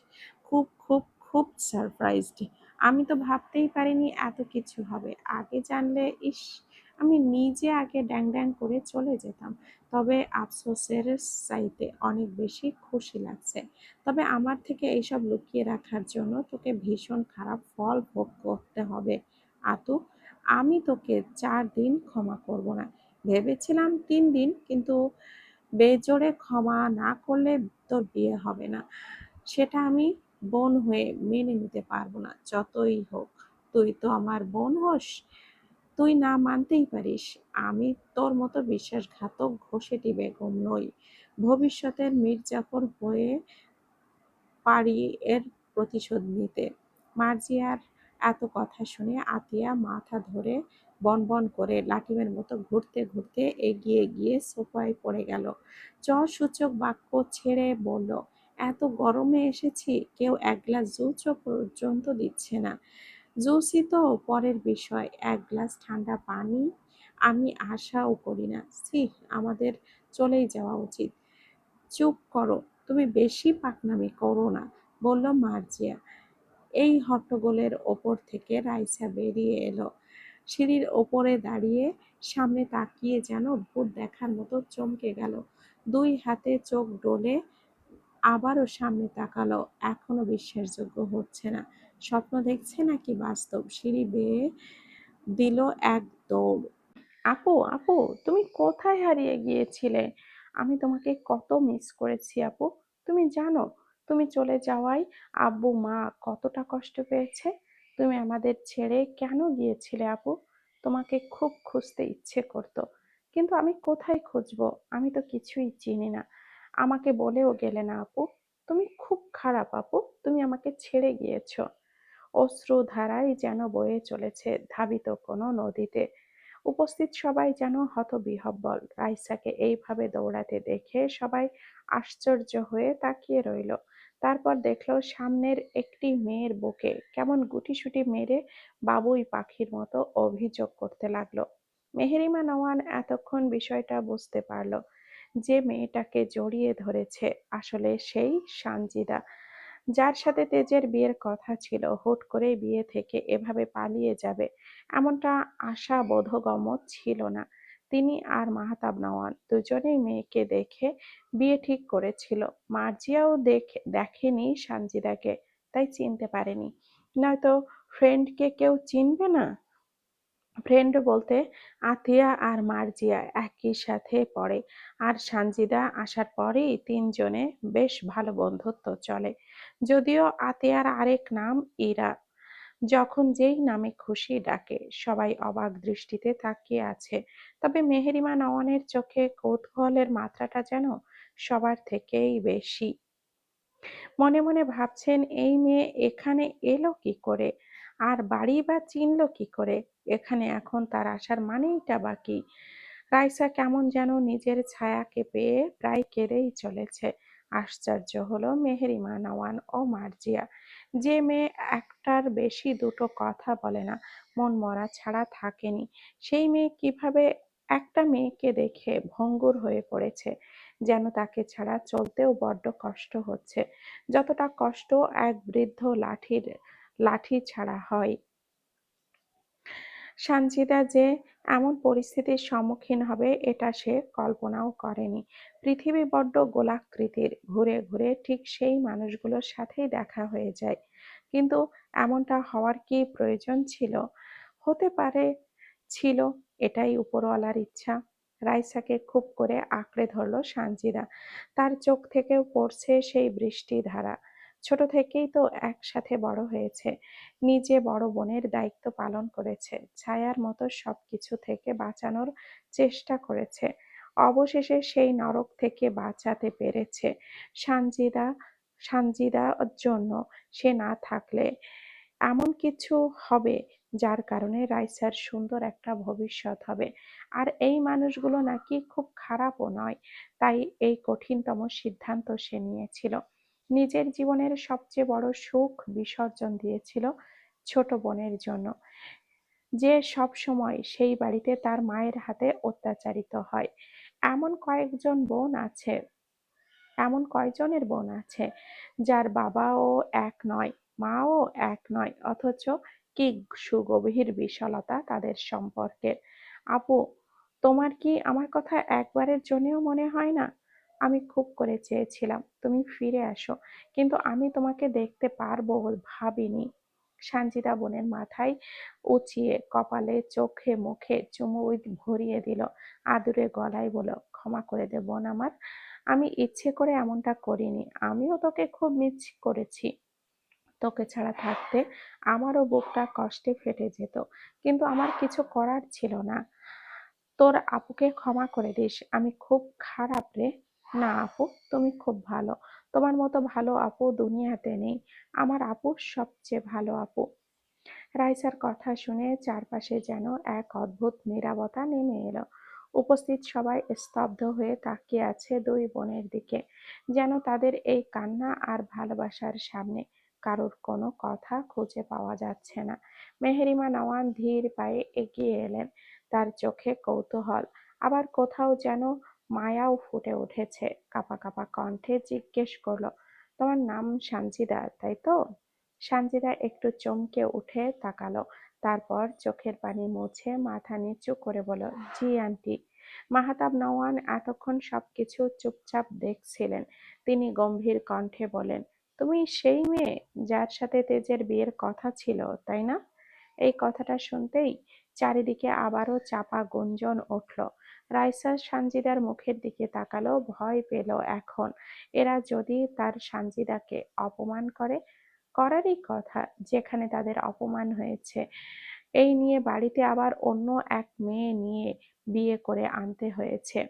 খুব খুব খুব সারপ্রাইজড। আমি তো ভাবতেই পারিনি এত কিছু হবে। আগে জানলে, ইস, আমি নিজে আগে ড্যাং ড্যাং করে চলে যেতাম। তবে আফসোসের চাইতে অনেক বেশি খুশি লাগছে। তবে আমার থেকে এইসব লুকিয়ে রাখার জন্য তোকে ভীষণ খারাপ ফল ভোগ করতে হবে আতু। আমি তোকে 4 দিন ক্ষমা করব না। ভেবেছিলাম 3 দিন, কিন্তু বেজোরে ক্ষমা না করলে তোর বিয়ে হবে না। সেটা আমি বোন হয়ে মেনে নিতে পারবো না। যতই হোক, তুই তো আমার বোন হোস। তুই না মানতেই পারিস। আমি তোর মতো বিশ্বাসঘাতক ঘষেটি বেগম নই। ভবিষ্যতের মীর জাফর হয়ে পারি এর প্রতিশোধ নিতে। মার্জিয়ার এত কথা শুনে আতিয়া মাথা ধরে বনবন করে লাটিমের মতো ঘুরতে ঘুরতে এগিয়ে গিয়ে সোফায় পড়ে গেল। সূচক বাক্য ছেড়ে বলল, এত গরমে এসেছি, কেউ এক গ্লাস জুসও পর্যন্ত দিচ্ছে না। জুসই তো পরের বিষয়, এক গ্লাস ঠান্ডা পানি আমি আশাও করি না। ছি, আমাদের চলেই যাওয়া উচিত। চুপ করো, তুমি বেশি পাকনামি করো না, বলল মার্জিয়া। এই হট্টগোলের ওপর থেকে রাইসা বেরিয়ে এলো। সিঁড়ির ওপরে দাঁড়িয়ে সামনে তাকিয়ে যেন ভূত দেখার মতো চমকে গেল। 2 হাতে চোখ ডলে আবারও সামনে তাকালো। এখনো বিশ্বাসযোগ্য হচ্ছে না। স্বপ্ন দেখছে নাকি বাস্তব? সিঁড়ি বেয়ে দিল এক দৌড়। আপু, আপু, তুমি কোথায় হারিয়ে গিয়েছিলে? আমি তোমাকে কত মিস করেছি আপু। তুমি জানো, তুমি চলে যাওয়ায় আব্বু মা কতটা কষ্ট পেয়েছে। তুমি আমাদের ছেড়ে কেন গিয়েছিলে আপু? তোমাকে খুব খুঁজতে ইচ্ছে করতো, কিন্তু আমি কোথায় খুঁজবো? আমি তো কিছুই চিনি না। আমাকে বলেও গেলে না আপু। তুমি খুব খারাপ আপু, তুমি আমাকে ছেড়ে গিয়েছো। অশ্রুধারায় যেন বয়ে চলেছে ধাবিত কোনো নদীতে। উপস্থিত সবাই যেন হতবিহ্বল। রাইসাকে এইভাবে দৌড়াতে দেখে সবাই আশ্চর্য হয়ে তাকিয়ে রইল। তারপর দেখলো সামনের একটি মেয়ের বুকে কেমন গুটিসুটি মেরে বাবুই পাখির মতো অভিযোগ করতে লাগলো। মেহেরিমা নওয়ান এতক্ষণ বিষয়টা বুঝতে পারলো। যে মেয়েটাকে জড়িয়ে ধরেছে আসলে সেই সানজিদা, যার সাথে তেজের বিয়ের কথা ছিল। হুট করে বিয়ে থেকে এভাবে পালিয়ে যাবে এমনটা আশা বোধগম্য ছিল না। তিনি আর মাহতাব নওয়ান দুজনেই মেয়েকে দেখে বিয়ে ঠিক করেছিল। মার্জিয়াও দেখেনি সানজিদাকে, তাই চিনতে পারেনি। নয়তো ফ্রেন্ডকে কেউ চিনবে না? ফ্রেন্ড বলতে আতিয়া আর মার্জিয়া একই সাথে পড়ে, আর সানজিদা আসার পরেই তিনজনে বেশ ভালো বন্ধুত্ব চলে। যদিও আতিয়ার আরেক নাম ইরা। যখন যেই নামে খুশি ডাকে, সবাই অবাক দৃষ্টিতে তাকিয়ে আছে। তবে মেহেরিমা নওয়ানের চোখে কৌতূহলের মাত্রাটা যেন সবার থেকেই বেশি। মনে মনে ভাবছেন, এই মেয়ে এখানে এলো কি করে, আর বাড়ি বা চিনলো কি করে, এখানে এখন তার আসার মানেইটা বা কি। রাইসা কেমন যেন নিজের ছায়াকে পেয়ে প্রায় কেঁদেই চলেছে। আশ্চর্য হলো মেহেরিমা নওয়ান ও মার্জিয়া। যে মেয়ে একটার বেশি দুটো কথা বলে না, মন মরা ছাড়া থাকেনি, সেই মেয়ে কিভাবে একটা মেয়েকে দেখে ভঙ্গুর হয়ে পড়েছে, যেন তাকে ছাড়া চলতেও বড্ড কষ্ট হচ্ছে, যতটা কষ্ট এক বৃদ্ধ লাঠি ছাড়া হয়। সানজিদা যে এমন পরিস্থিতির সম্মুখীন হবে এটা সে কল্পনাও করেনি। পৃথিবী বড্ড গোলাকৃতির, ঘুরে ঘুরে ঠিক সেই মানুষগুলোর সাথেই দেখা হয়ে যায়। কিন্তু এমনটা হওয়ার কি প্রয়োজন ছিল? হতে পারে ছিল, এটাই উপরওয়ালার ইচ্ছা। রাইসাকে খুব করে আঁকড়ে ধরল সানজিদা। তার চোখ থেকেও পড়ছে সেই বৃষ্টিধারা। ছোট থেকেই তো একসাথে বড় হয়েছে। নিজে বড় বোনের দায়িত্ব পালন করেছে। ছায়ার মতো সবকিছু থেকে বাঁচানোর চেষ্টা করেছে। অবশেষে সেই নরক থেকে বাঁচাতে পেরেছে। সানজিদা সানজিদার জন্য সে না থাকলে এমন কিছু হবে যার কারণে রাইসার সুন্দর একটা ভবিষ্যৎ হবে। আর এই মানুষগুলো নাকি খুব খারাপও নয়। তাই এই কঠিনতম সিদ্ধান্ত সে নিয়েছিল। নিজের জীবনের সবচেয়ে বড় সুখ বিসর্জন দিয়েছিল ছোট বোনের জন্য, যে সব সময় সেই বাড়িতে তার মায়ের হাতে অত্যাচারিত হয়। এমন কয়েকজন বোন আছে এমন কয়জনের বোন আছে যার বাবাও এক নয়, মাও এক নয়, অথচ কি সুগভীর বিশালতা তাদের সম্পর্কের। আপু, তোমার কি আমার কথা একবারের জন্যও মনে হয় না? আমি খুব করে চেয়েছিলাম তুমি ফিরে আসো, কিন্তু আমি তোমাকে দেখতে পারবো ভাবিনি। সানজিদা বোনের মাথায় উঁচিয়ে কপালে চোখে মুখে চুমু ভরিয়ে দিল। আদুরে গলায় বলল, ক্ষমা করে দে বোন আমার। আমি ইচ্ছে করে এমনটা করিনি। আমিও তোকে খুব মিস করেছি। তোকে ছাড়া থাকতে আমারও বুকটা কষ্টে ফেটে যেত, কিন্তু আমার কিছু করার ছিল না। তোর আপুকে ক্ষমা করে দিস। আমি খুব খারাপ রে। না আপু, তুমি খুব ভালো। তোমার মতো ভালো আপু দুনিয়াতে নেই। আমার আপু সবচেয়ে ভালো আপু। রাইসার কথা শুনে চারপাশে যেন এক অদ্ভুত নীরবতা নেমে এলো। উপস্থিত সবাই স্তব্ধ হয়ে তাকিয়ে আছে দুই বোনের দিকে, যেন তাদের এই কান্না আর ভালোবাসার সামনে কারোর কোনো কথা খুঁজে পাওয়া যাচ্ছে না। মেহেরিমা নওয়ান ধীর পায়ে এগিয়ে এলেন। তার চোখে কৌতূহল, আবার কোথাও যেন মায়াও ফুটে উঠেছে। কাঁপা কাঁপা কণ্ঠে জিজ্ঞেস করলো, তোমার নাম সানজিদা, তাই তো? সানজিদা একটু চমকে উঠে তাকালো, তারপর চোখের পানি মুছে মাথা নিচু করে বলল, জি আন্টি। মাহতাব নওয়ান এতক্ষণ সবকিছু চুপচাপ দেখছিলেন। তিনি গম্ভীর কণ্ঠে বলেন, তুমি সেই মেয়ে যার সাথে তেজের বিয়ের কথা ছিল, তাই না? এই কথাটা শুনতেই চারিদিকে আবারও চাপা গুঞ্জন উঠল। রাইসা সানজিদার মুখের দিকে তাকালো, ভয় পেল এখন। এরা যদি তার সানজিদাকে অপমান করে, করারই কথা, যেখানে তাদের অপমান হয়েছে এই নিয়ে বাড়িতে আবার অন্য এক মেয়ে নিয়ে বিয়ে করে আনতে হয়েছে।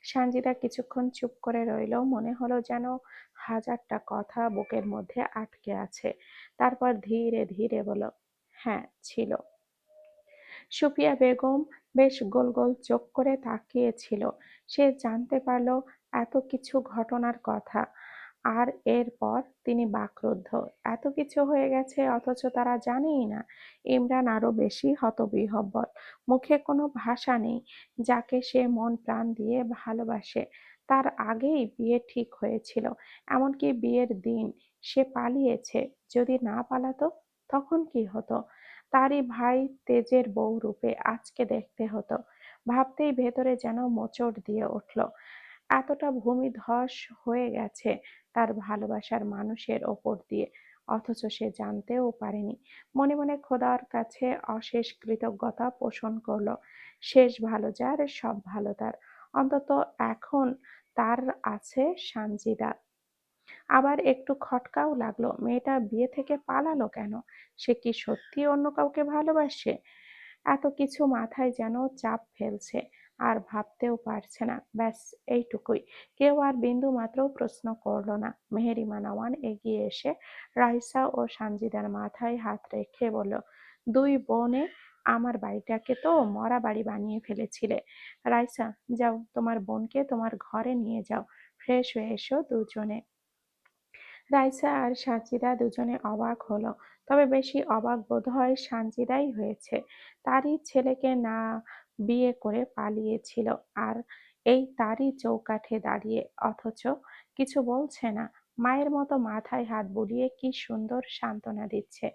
সানজিদা কিছুক্ষণ চুপ করে রইল, মনে হলো যেন হাজারটা কথা বুকের মধ্যে আটকে আছে। তারপর ধীরে ধীরে বলল, হ্যাঁ ছিল। সুফিয়া বেগম বেশ গোল গোল চোখ করে তাকিয়েছিল। সে জানতে পারল এত কিছু ঘটনার কথা, আর এরপর তিনি বাকরুদ্ধ। এত কিছু হয়ে গেছে অথচ তারা জানেই না। ইমরান আরো বেশি হতবিহ্বল। মুখে কোনো ভাষা নেই। যাকে সে মন প্রাণ দিয়ে ভালোবাসে, তার আগেই বিয়ে ঠিক হয়েছিল। এমনকি বিয়ের দিন সে পালিয়েছে। যদি না পালাতো তখন কি হতো? তারই ভাই তেজের বউ রূপে আজকে দেখতে হতো। ভাবতেই ভেতরে যেন মোচড় দিয়ে উঠল। এতটা ভূমিধস হয়ে গেছে তার ভালোবাসার মানুষের ওপর দিয়ে, অথচ সে জানতেও পারেনি। মনে মনে খোদার কাছে অশেষ কৃতজ্ঞতা পোষণ করলো। শেষ ভালো যার, সব ভালো তার। অন্তত এখন তার আছে সানজিদা। আবার একটু খটকাও লাগলো, মেয়েটা বিয়ে থেকে পালালো কেন? সে কি সত্যি অন্য কাউকে ভালোবাসে? এত কিছু মাথায় যেন চাপ ফেলছে, আর ভাবতেও পারছে না। ব্যাস এইটুকুই। কেউ আর বিন্দু মাত্র প্রশ্ন করলো না। মেহেরিমা নওয়ান এগিয়ে এসে রাইসা ও সানজিদার মাথায় হাত রেখে বলল, দুই বোনে আমার বাড়িটাকে তো মরা বাড়ি বানিয়ে ফেলেছিলে। রাইসা, যাও তোমার বোনকে তোমার ঘরে নিয়ে যাও। ফ্রেশ হয়ে এসো দুজনে। রাইসা আর সানজিদা দুজনে অবাক হলো। তবে বেশি অবাক বোধহয় সানজিদাই হয়েছে। তারই ছেলেকে না বিয়ে করে পালিয়েছিল, আর এই তারই চৌকাঠে দাঁড়িয়ে, অথচ কিছু বলছে না। মায়ের মতো মাথায় হাত বুলিয়ে কি সুন্দর সান্ত্বনা দিচ্ছে।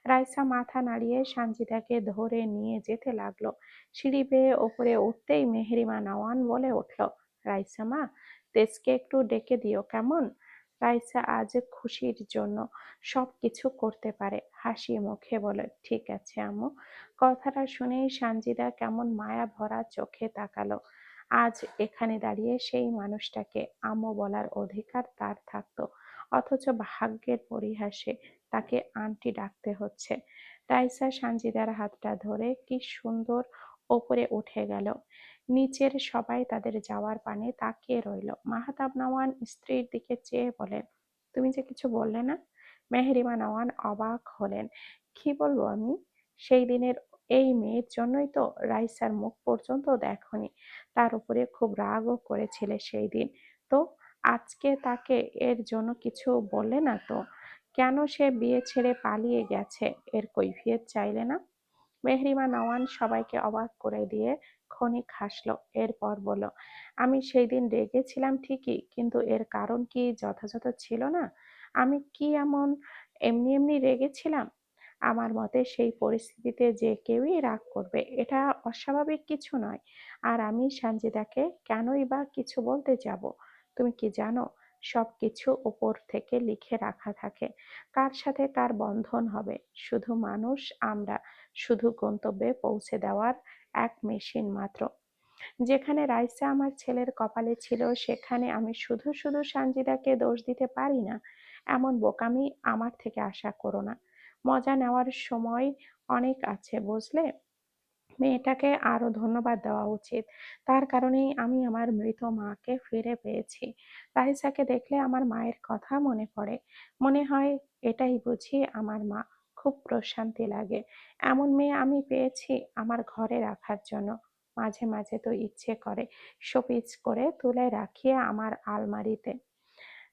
রাইসা মাথা নাড়িয়ে সানজিদাকে ধরে নিয়ে যেতে লাগলো। সিঁড়ি বেয়ে ওপরে উঠতেই মেহেরিমা নওয়ান বলে উঠল, রাইসা মা, তেজকে একটু ডেকে দিও কেমন? রাইসা আজ খুশির জন্য সবকিছু করতে পারে। হাসি মুখে বলে, ঠিক আছে আম্মু। কথাটা শুনেই সানজিদা কেমন মায়া ভরা চোখে তাকালো। আজ এখানে দাঁড়িয়ে সেই মানুষটাকে আম্মু বলার অধিকার তার থাকতো, অথচ ভাগ্যের পরিহাসে তাকে আন্টি ডাকতে হচ্ছে। রাইসা সানজিদার হাতটা ধরে কি সুন্দর ওপরে উঠে গেল। নিচের সবাই তাদের যাওয়ার পানে তাকিয়ে রইল। মাহতাব নওয়ান স্ত্রীর দিকে চেয়ে বলেন, তুমি যে কিছু বললে না? মেহেরিমা নওয়ান অবাক হলেন। কি বলবো আমি? সেই দিনের এই মেয়ের জন্যই তো রাইসার মুখ পর্যন্ত দেখনি। তার উপরে খুব রাগও করেছিলে সেই দিন। তো আজকে তাকে এর জন্য কিছু বললে না তো? কেন সে বিয়ে ছেড়ে পালিয়ে গেছে এর কৈফিয়ত চাইলে না? মেহরিমা নওয়ান সবাইকে অবাক করে দিয়ে ক্ষণিক হাসলো, এরপর বলল, আমি সেই দিন রেগেছিলাম ঠিকই, কিন্তু এর কারণ কি যথাযথ ছিল না? আমি কি এমন এমনি এমনি রেগেছিলাম? আমার মতে সেই পরিস্থিতিতে যে কেউই রাগ করবে, এটা অস্বাভাবিক কিছু নয়। আর আমি সানজিদাকে কেনই বা কিছু বলতে যাব? তুমি কি জানো, সবকিছু উপর থেকে লিখে রাখা থাকে, কার সাথে কার বন্ধন হবে। শুধু মানুষ আমরা, শুধু গন্তব্যে পৌঁছে দেওয়ার এক মেশিন মাত্র। যেখানে রাইসা আমার ছেলের কপালে ছিল, সেখানে আমি শুধু শুধু সানজিদাকে দোষ দিতে পারি না। এমন বোকামি আমার থেকে আশা করো না। মজা নেওয়ার সময় অনেক আছে, বুঝলে? মেয়েটাকে আরো ধন্যবাদ দেওয়া উচিত। তার কারণেই আমি আমার মৃত মাকে ফিরে পেয়েছি। রাইসাকে দেখলে আমার মায়ের কথা মনে পড়ে। মনে হয় এটাই বুঝি আমার মা। খুব প্রশান্তি লাগে। এমন মেয়ে আমি পেয়েছি আমার ঘরে রাখার জন্য। মাঝে মাঝে তো ইচ্ছে করে শোপিস করে তুলে রাখি আমার আলমারিতে।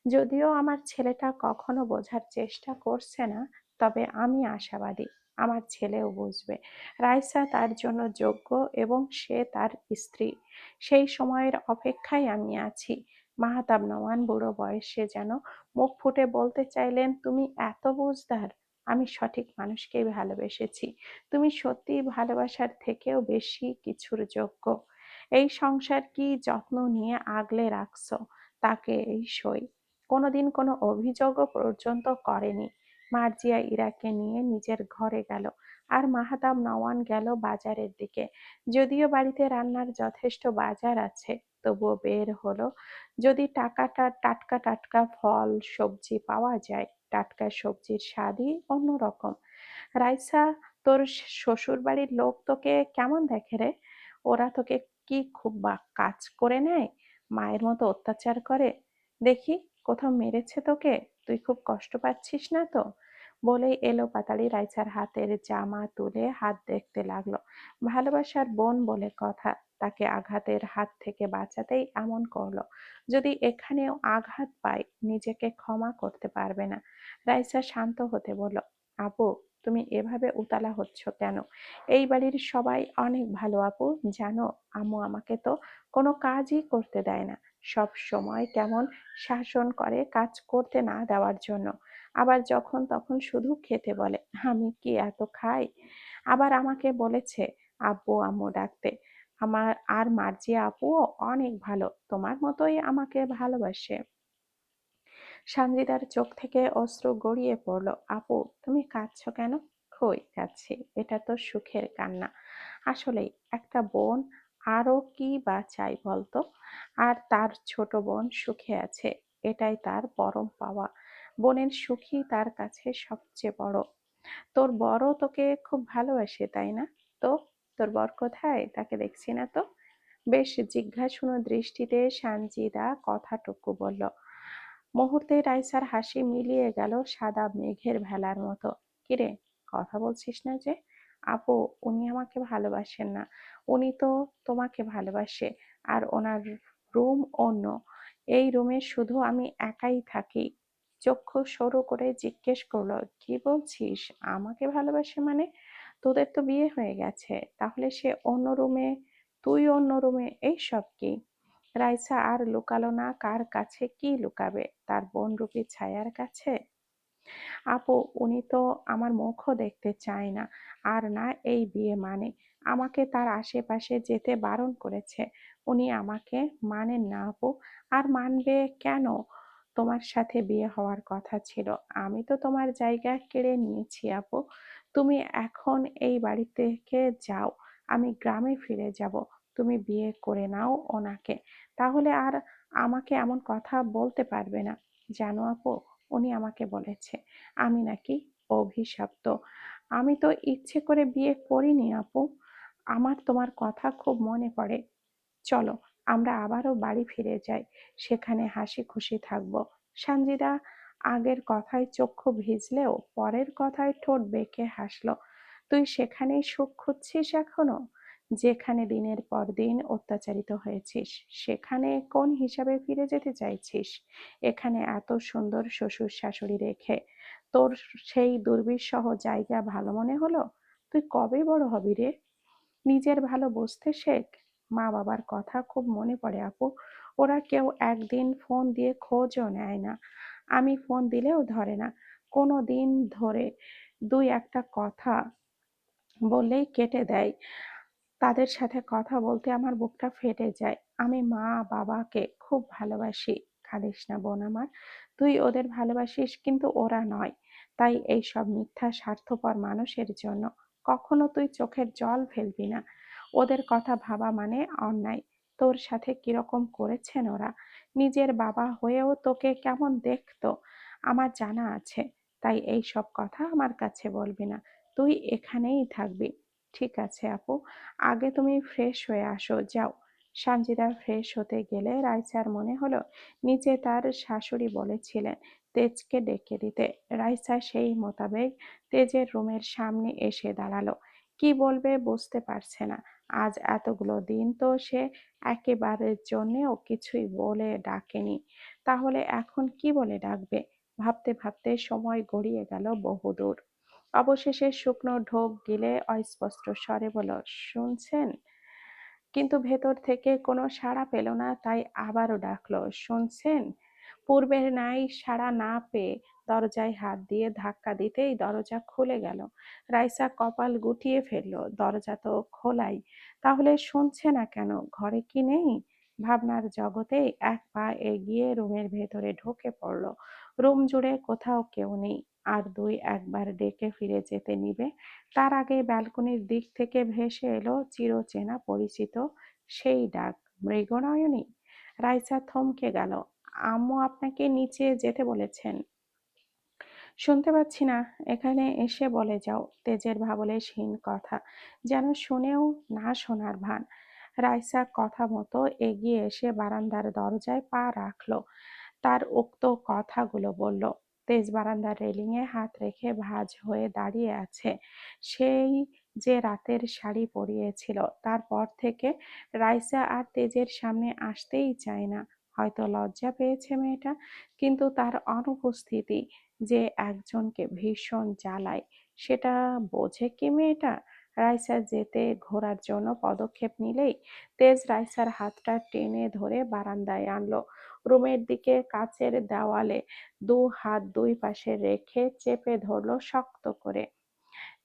যদিও আমার ছেলেটা কখনো বোঝার চেষ্টা করছে না, তবে আমি আশাবাদী আমার ছেলেও বুঝবে। রাইসা তার জন্য যোগ্য এবং সে তার স্ত্রী। সেই সময়ের অপেক্ষায় আমি আছি। মাহতাব নওয়ান বুড়ো বয়সে যেন মুখ ফুটে বলতে চাইলেন, তুমি এত বুঝদার। আমি সঠিক মানুষকেই ভালোবেসেছি। তুমি সত্যিই ভালোবাসার থেকেও বেশি কিছুর যোগ্য। এই সংসার কি যত্ন নিয়ে আগলে রাখছো, তাকে এই সই কোনোদিন কোনো অভিযোগও পর্যন্ত করেনি। মার্জিয়া ইরাকে নিয়ে নিজের ঘরে গেল, আর মাহতাব নওয়ান গেল বাজারের দিকে। যদিও বাড়িতে রান্নার যথেষ্ট বাজার আছে, তবুও বের হলো যদি টাকাটা টাটকা টাটকা ফল সবজি পাওয়া যায়। টাটকা সবজির স্বাদই অন্যরকম। রাইসা, তোর শ্বশুর বাড়ির লোক তোকে কেমন দেখে রে? ওরা তোকে কি খুব কাজ করে নেয়, মায়ের মতো অত্যাচার করে? দেখি কোথাও মেরেছে তোকে? তুই খুব কষ্ট পাচ্ছিস না তো? বলেই এলো পাতাড়ি রাইসার হাতের জামা তুলে হাত দেখতে লাগলো। ভালোবাসার বোন বলে কথা, তাকে আঘাতের হাত থেকে বাঁচাতেই এমন করলো। যদি এখানেও আঘাত পায়, নিজেকে ক্ষমা করতে পারবে না। রাইসা শান্ত হতে বলল, আপু, তুমি এভাবে উতলা হচ্ছ কেন? এই বাড়ির সবাই অনেক ভালো আপু, জানো আম্মু আমাকে তো কোনো কাজই করতে দেয় না। সব সময় কেমন শাসন করে কাজ করতে না দেওয়ার জন্য। আবার যখন তখন শুধু খেতে বলে। আমি কি এত খাই? আবার আমাকে বলেছে আব্বু আম্মু ডাকতে। আমার আর মার্জিয়া আপুও অনেক ভালো, তোমার মতোই আমাকে ভালোবাসে। সানজিদার চোখ থেকে অশ্রু গড়িয়ে পড়ল। আপু, তুমি কাঁদছো কেন? কই কাঁদছি, এটা তো সুখের কান্না। আসলেই একটা বোন আরো কি বা চাই বলতো? আর তার ছোট বোন সুখে আছে, এটাই তার পরম পাওয়া। বোনের সুখই তার কাছে সবচেয়ে বড়। তোর বড় তোকে খুব ভালোবাসে, তাই না? তো তোর বর কোথায়? তাকে দেখছি না তো। বেশ জিজ্ঞাসু দৃষ্টিতে সানজিদা কথাটুকু বলল। মুহূর্তে রাইসার হাসি মিলিয়ে গেল সাদা মেঘের ভেলার মতো। কিরে, কথা বলছিস না যে? আপু, উনি আমাকে ভালোবাসেন না, উনি তো তোমাকে ভালোবাসে। আর ওনার রুম অন্য। এই রুমে শুধু আমি একাই থাকি। চক্ষু সরু করে জিজ্ঞেস করলো, কি বলছিস? আমাকে ভালোবাসে মানে? তোদের তো বিয়ে হয়ে গেছে, তাহলে সে অন্য রুমে, তুই অন্য রুমে, এইসব কি? রাইসা আর লুকালো না, কার কাছে কি লুকাবে, তার বোনরূপী ছায়ার কাছে। আপু, উনি তো আমার মুখও দেখতে চায় না। আর না এই বিয়ে মানে। আমাকে তার আশেপাশে যেতে বারণ করেছে। উনি আমাকে মানেন না আপু। আর মানবে কেন? তোমার সাথে বিয়ে হওয়ার কথা ছিল। আমি তো তোমার জায়গা কেড়ে নিয়েছি আপু। তুমি এখন এই বাড়ি থেকে যাও, আমি গ্রামে ফিরে যাব। তুমি বিয়ে করে নাও ওনাকে, তাহলে আর আমাকে এমন কথা বলতে পারবে না। জানো আপু, উনি আমাকে বলেছে আমি নাকি অভিশপ্ত। আমি তো ইচ্ছে করে বিয়ে করিনি আপু। আমার তোমার কথা খুব মনে পড়ে। চলো আমরা আবারও বাড়ি ফিরে যাই, সেখানে হাসি খুশি থাকবো। সানজিদা আগের কথায় চক্ষু ভিজলেও পরের কথায় ঠোঁট বেঁকে হাসলো। তুই সেখানেই সুখ খুঁজছিস এখনো, যেখানে দিনের পর দিন অত্যাচারিত হয়েছিস? সেখানে কোন হিসাবে ফিরে যেতে চাইছিস? এখানে এত সুন্দর শ্বশুর শাশুড়ি রেখে তোর সেই দুর্বিষহ জায়গা ভালো মনে হলো? তুই কবে বড় হবি রে? নিজের ভালো বুঝতে শেখ। মা বাবার কথা খুব মনে পড়ে আপু। ওরা কেউ একদিন ফোন দিয়ে খোঁজও নেয় না। আমি ফোন দিলেও ধরে না। কোনো দিন ধরে দুই একটা কথা বললেই কেটে দেয়। তাদের সাথে কথা বলতে আমার বুকটা ফেটে যায়। আমি মা বাবাকে খুব ভালোবাসি। কাঁদিস না বোন আমার। তুই ওদের ভালোবাসিস কিন্তু ওরা নয়। তাই এইসব মিথ্যা স্বার্থপর মানুষের জন্য কখনো তুই চোখের জল ফেলবি না। ওদের কথা ভাবা মানে অন্যায়। তোর সাথে কিরকম করেছেন ওরা, নিজের বাবা হয়েও তোকে কেমন দেখতো আমার জানা আছে। তাই এই সব কথা আমার কাছে বলবি না। তুই এখানেই থাকবি। ঠিক আছে আপু, আগে তুমি ফ্রেশ হয়ে আসো, যাও। সানজিদা ফ্রেশ হতে গেলে রাইসার মনে হলো নিচে তার শাশুড়ি বলেছিলেন তেজকে ডেকে দিতে। রাইসা সেই মোতাবেক তেজের রুমের সামনে এসে দাঁড়ালো। কি বলবে বুঝতে পারছে না। আজ এতগুলো দিন তো সে একেবারের জন্যেও কিছুই বলে ডাকেনি, তাহলে এখন কি বলে ডাকবে? ভাবতে ভাবতে সময় গড়িয়ে গেল বহুদূর। অবশেষে শুকনো ঢোক গিলে অস্পষ্ট স্বরে বলল, শুনছেন? কিন্তু ভেতর থেকে কোনো সাড়া পেল না, তাই আবারও ডাকলো, শুনছেন? পূর্বের ন্যায় সাড়া না পেয়ে দরজায় হাত দিয়ে ধাক্কা দিতেই দরজা খুলে গেল। রাইসা কপাল গুটিয়ে ফেলল, দরজা তো খোলাই, তাহলে শুনছে না কেন? ঘরে কি নেই? ভাবনার জগতেই এক পা এগিয়ে রুমের ভেতরে ঢুকে পড়ল। রুম জুড়ে কোথাও কেউ নেই। আর দুই একবার ডেকে ফিরে যেতে নিবে, তার আগে ব্যালকনির দিক থেকে ভেসে এলো চিরচেনা পরিচিত সেই ডাক, মৃগনয়নী। রাইসা থমকে গেল। আম্মু আপনাকে নিচে যেতে বলেছেন। শুনতে পাচ্ছি না, এখানে এসে বলে যাও। তেজের ভাবলেশহীন কথা, যেন শুনেও না শোনার ভান। রাইসা কথা মতো এগিয়ে এসে বারান্দার দরজায় পা রাখলো, তার উক্ত কথাগুলো বলল। তেজ বারান্দার রেলিংয়ে হাত রেখে ভাঁজ হয়ে দাঁড়িয়ে আছে। সেই যে রাতের শাড়ি পরিয়েছিল, তারপর থেকে রাইসা আর তেজের সামনে আসতেই চায় না। হয়তো লজ্জা পেয়েছে মেয়েটা, কিন্তু তার অনুপস্থিতি যে একজনকে ভীষণ জ্বালায় সেটা বোঝে কি মেয়েটা? রাইসা যেতে ঘোরার জন্য পদক্ষেপ নিলেই তেজ রাইসার হাতটা টেনে ধরে বারান্দায় আনলো। রুমের দিকে কাচের দেওয়ালে দু হাত দুই পাশে রেখে চেপে ধরলো শক্ত করে।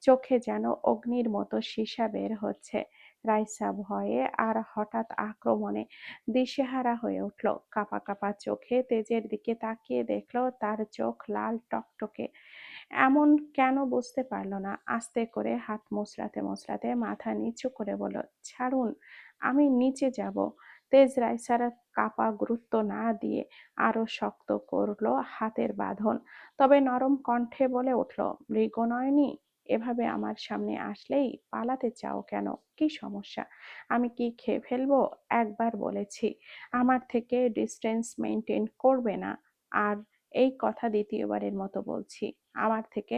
চোখে যেন অগ্নির মতো সীসা বের হচ্ছে। রাইসা ভয়ে আর হঠাৎ আক্রমণে দিশেহারা হয়ে উঠল। কাঁপা কাঁপা চোখে তেজের দিকে তাকিয়ে দেখলো তার চোখ লাল টকটকে। এমন কেন বুঝতে পারল না। আস্তে করে হাত মোচড়াতে মোচড়াতে মাথা নিচু করে বলল, ছাড়ুন, আমি নিচে যাব। তেজ রাইসার কাপা গুরুত্ব না দিয়ে আরো শক্ত করলো হাতের বাঁধন। তবে নরম কণ্ঠে বলে উঠল, মৃগনয়নী, এভাবে আমার সামনে আসলেই পালাতে চাও কেন? কি সমস্যা? আমি কি খেয়ে ফেলবো? একবার বলেছি আমার থেকে ডিস্টেন্স মেনটেন করবে না। আর এই কথা দ্বিতীয়বারের মতো বলছি, আমার থেকে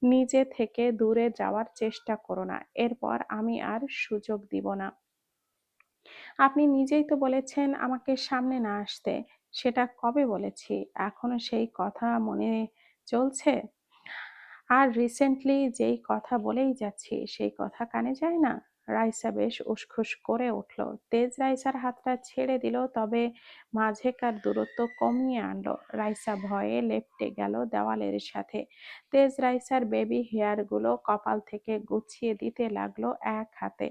নিজে থেকে দূরে যাওয়ার চেষ্টা করো না। এরপর আমি আর সুযোগ দিব না। আপনি নিজেই তো বলেছেন আমাকে সামনে না আসতে। সেটা কবে বলেছি? এখনো সেই কথা মনে চলছে? আর রিসেন্টলি যেই কথা বলেই যাচ্ছি সেই কথা কানে যায় না? রাইসা বেশ উসখুস করে উঠল। তেজ রাইসার হাতটা ছেড়ে দিল, তবে মাঝেকার দূরত্ব কমিয়ে আনলো। রাইসা ভয়ে লেপ্টে গেল দেওয়ালের সাথে। তেজ রাইসার বেবি হেয়ারগুলো কপাল থেকে গুছিয়ে দিতে লাগলো এক হাতে।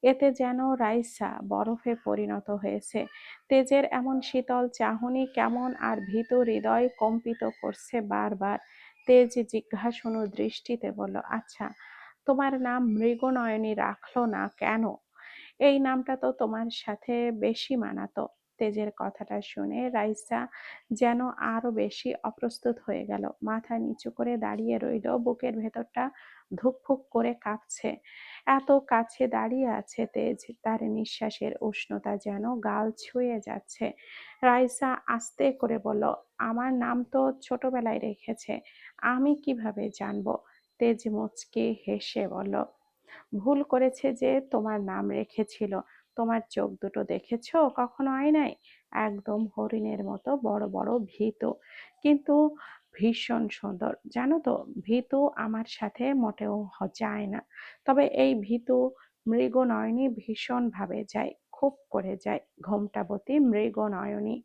এতে যেন রাইসা বরফে পরিণত হয়েছে। তেজের এমন শীতল চাহনি কেমন আর ভীত হৃদয় কম্পিত করছে বারবার। তেজ জিজ্ঞাসু দৃষ্টিতে বলল, আচ্ছা, তোমার নাম মৃগনয়নী রাখলো না কেন? এই নামটা তো তোমার সাথে বেশি মানাতো। তেজের কথাটা শুনে রাইসা যেন আরো বেশি অপ্রস্তুত হয়ে গেল। মাথা নিচু করে দাঁড়িয়ে রইল, বুকের ভেতরটা ধুকফুক করে কাঁপছে। এত কাছে দাঁড়িয়ে আছে তেজ, তার নিঃশ্বাসের উষ্ণতা যেন গাল ছুঁয়ে যাচ্ছে। রাইসা আস্তে করে বলল, আমার নাম তো ছোটবেলায় রেখেছে, আমি কিভাবে জানবো? তেজ মুচকি হেসে বলল, ভুল করেছে যে তোমার নাম রেখেছিল। তোমার চোখ দুটো দেখেছো কখনো আয়নায়? একদম হরিণের মতো বড় বড়, ভীতু কিন্তু ভীষণ সুন্দর। জানো তো, ভীতু আমার সাথে মোটেও যায় না, তবে এই ভীতু মৃগনয়নী ভীষণ ভাবে যায়, খুব করে যায়। ঘোমটাবতী মৃগনয়নী।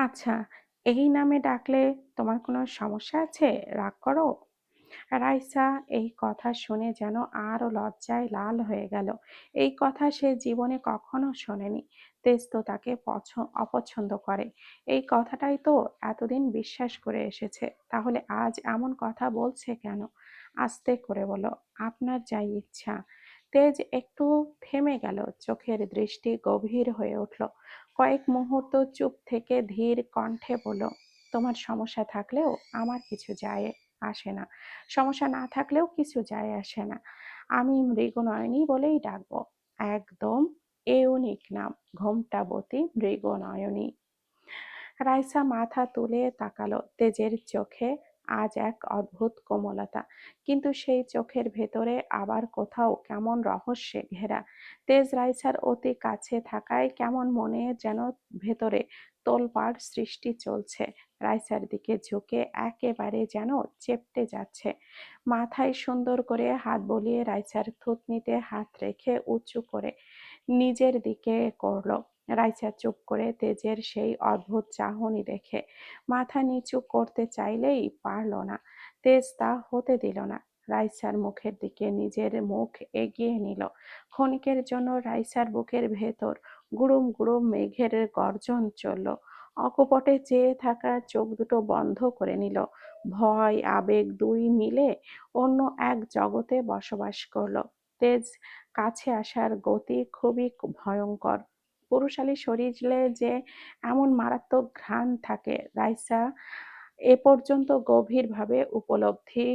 আচ্ছা, এই নামে ডাকলে তোমার কোনো সমস্যা আছে? রাগ করো? রাইসা এই কথা শুনে যেন আরো লজ্জায় লাল হয়ে গেল। এই কথা সে জীবনে কখনো শোনেনি। তেজ তো তাকে অপছন্দ করে, এই কথাটাই তো এতদিন বিশ্বাস করে এসেছে। তাহলে আজ এমন কথা বলছে কেন? আস্তে করে বলো, আপনার যাই ইচ্ছা। তেজ একটু থেমে গেল, চোখের দৃষ্টি গভীর হয়ে উঠল। কয়েক মুহূর্ত চুপ থেকে ধীর কণ্ঠে বলল, তোমার সমস্যা থাকলেও আমার কিছু যায় আসে না, সমস্যা না থাকলেও কিছু যায় আসে না। আমি মৃগনয়নী বলেই ডাকবো। একদম ইউনিক নাম, ঘোমটাবতী মৃগনয়নী। রাইসা মাথা তুলে তাকালো। তেজের চোখে আজ এক অদ্ভুত কোমলতা, কিন্তু সেই চোখের ভেতরে আবার কোথাও কেমন রহস্যে ঘেরা। তেজ রাইসার অতি কাছে থাকায় কেমন মনে যেন ভেতরে তোলপাড় সৃষ্টি চলছে। রাইসার দিকে ঝুঁকে একেবারে যেন চেপটে যাচ্ছে। মাথায় সুন্দর করে হাত বলিয়ে রাইসার থুতনিতে হাত রেখে উঁচু করে নিজের দিকে করলো। রাইসা চুপ করে তেজের সেই অদ্ভুত চাহনি দেখে মাথা নিচু করতে চাইলেই পারল না। তেজ তা হতে দিল না। রাইসার মুখের দিকে নিজের মুখ এগিয়ে নিল। ক্ষণিকের জন্য রাইসার বুকের ভেতর গুড়ুম গুড়ুম মেঘের গর্জন চলল। অকপটে চেয়ে থাকা চোখ দুটো বন্ধ করে নিল। ভয় আবেগ দুই মিলে অন্য এক জগতে বসবাস করলো। তেজ কাছে আসার গতি খুবই ভয়ঙ্কর। পুরুষালী শরীরে যে এমন মারাত্মক ঘ্রাণ থাকে, রাইসা এ পর্যন্ত গভীরভাবে উপলব্ধি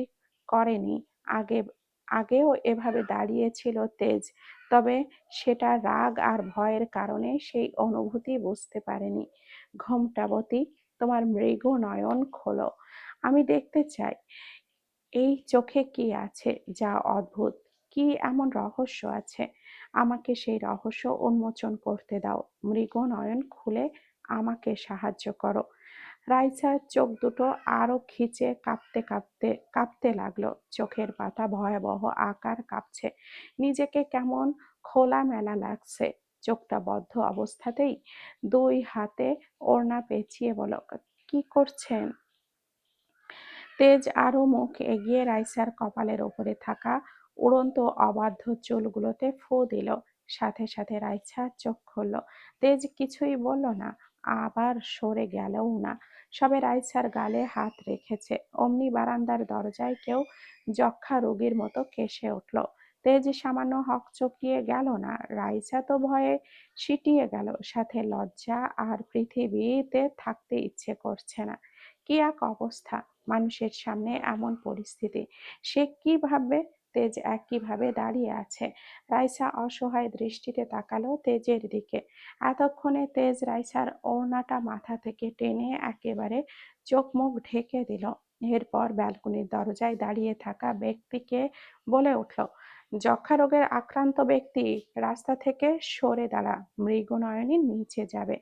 করেনি। আগে আগেও এভাবে দাঁড়িয়েছিল তেজ, তবে সেটা রাগ আর ভয়ের কারণে সেই অনুভূতি বুঝতে পারেনি। ঘোমটাবতী, তোমার মৃগ নয়ন খোলো, আমি দেখতে চাই এই চোখে কি আছে যা অদ্ভুত। কি এমন রহস্য আছে? আমাকে সেই রহস্য উন্মোচন করতে দাও। মৃগনয়ন খুলে আমাকে সাহায্য করো। রাইসার চোখ দুটো আরো খিচে কাঁপতে কাঁপতে কাঁপতে লাগলো। চোখের পাতা ভয়াবহ আকার কাঁপছে। নিজেকে কেমন খোলামেলা লাগছে। চোখটা বদ্ধ অবস্থাতেই দুই হাতে ওড়না পেঁচিয়ে বলো, কি করছেন? তেজ আরো মুখ এগিয়ে রাইসার কপালের ওপরে থাকা উড়ন্ত অবাধ্য চুলগুলোতে ফু দিল। সাথে সাথে রাইসা চোখ খুলল। তেজ কিছুই বলল না, আবার সরে গেলও না। সবে রাইসার গালে হাত রেখেছে, অমনি বারান্দার দরজায় কেউ যক্ষ্মা রোগীর মতো কেসে উঠল। তেজ সামান্য হকচকিয়ে গেল না, রাইসা তো ভয়ে সিটিয়ে গেল, সাথে লজ্জা, আর পৃথিবীতে থাকতে ইচ্ছে করছে না। কি এক অবস্থা! মানুষের সামনে এমন পরিস্থিতি, সে কি ভাববে? তেজ একইভাবে দাঁড়িয়ে আছে। রাইসা অসহায় দৃষ্টিতে তাকালো তেজের দিকে। এতক্ষণে তেজ রাইসার ওড়নাটা মাথা থেকে টেনে একেবারে চোখ মুখ ঢেকে দিল। এরপর ব্যালকনির দরজায় দাঁড়িয়ে থাকা ব্যক্তিকে বলে উঠল, যক্ষা রোগের আক্রান্ত ব্যক্তি রাস্তা থেকে সরে দাঁড়া, মৃগনয়নী নিচে যাবে।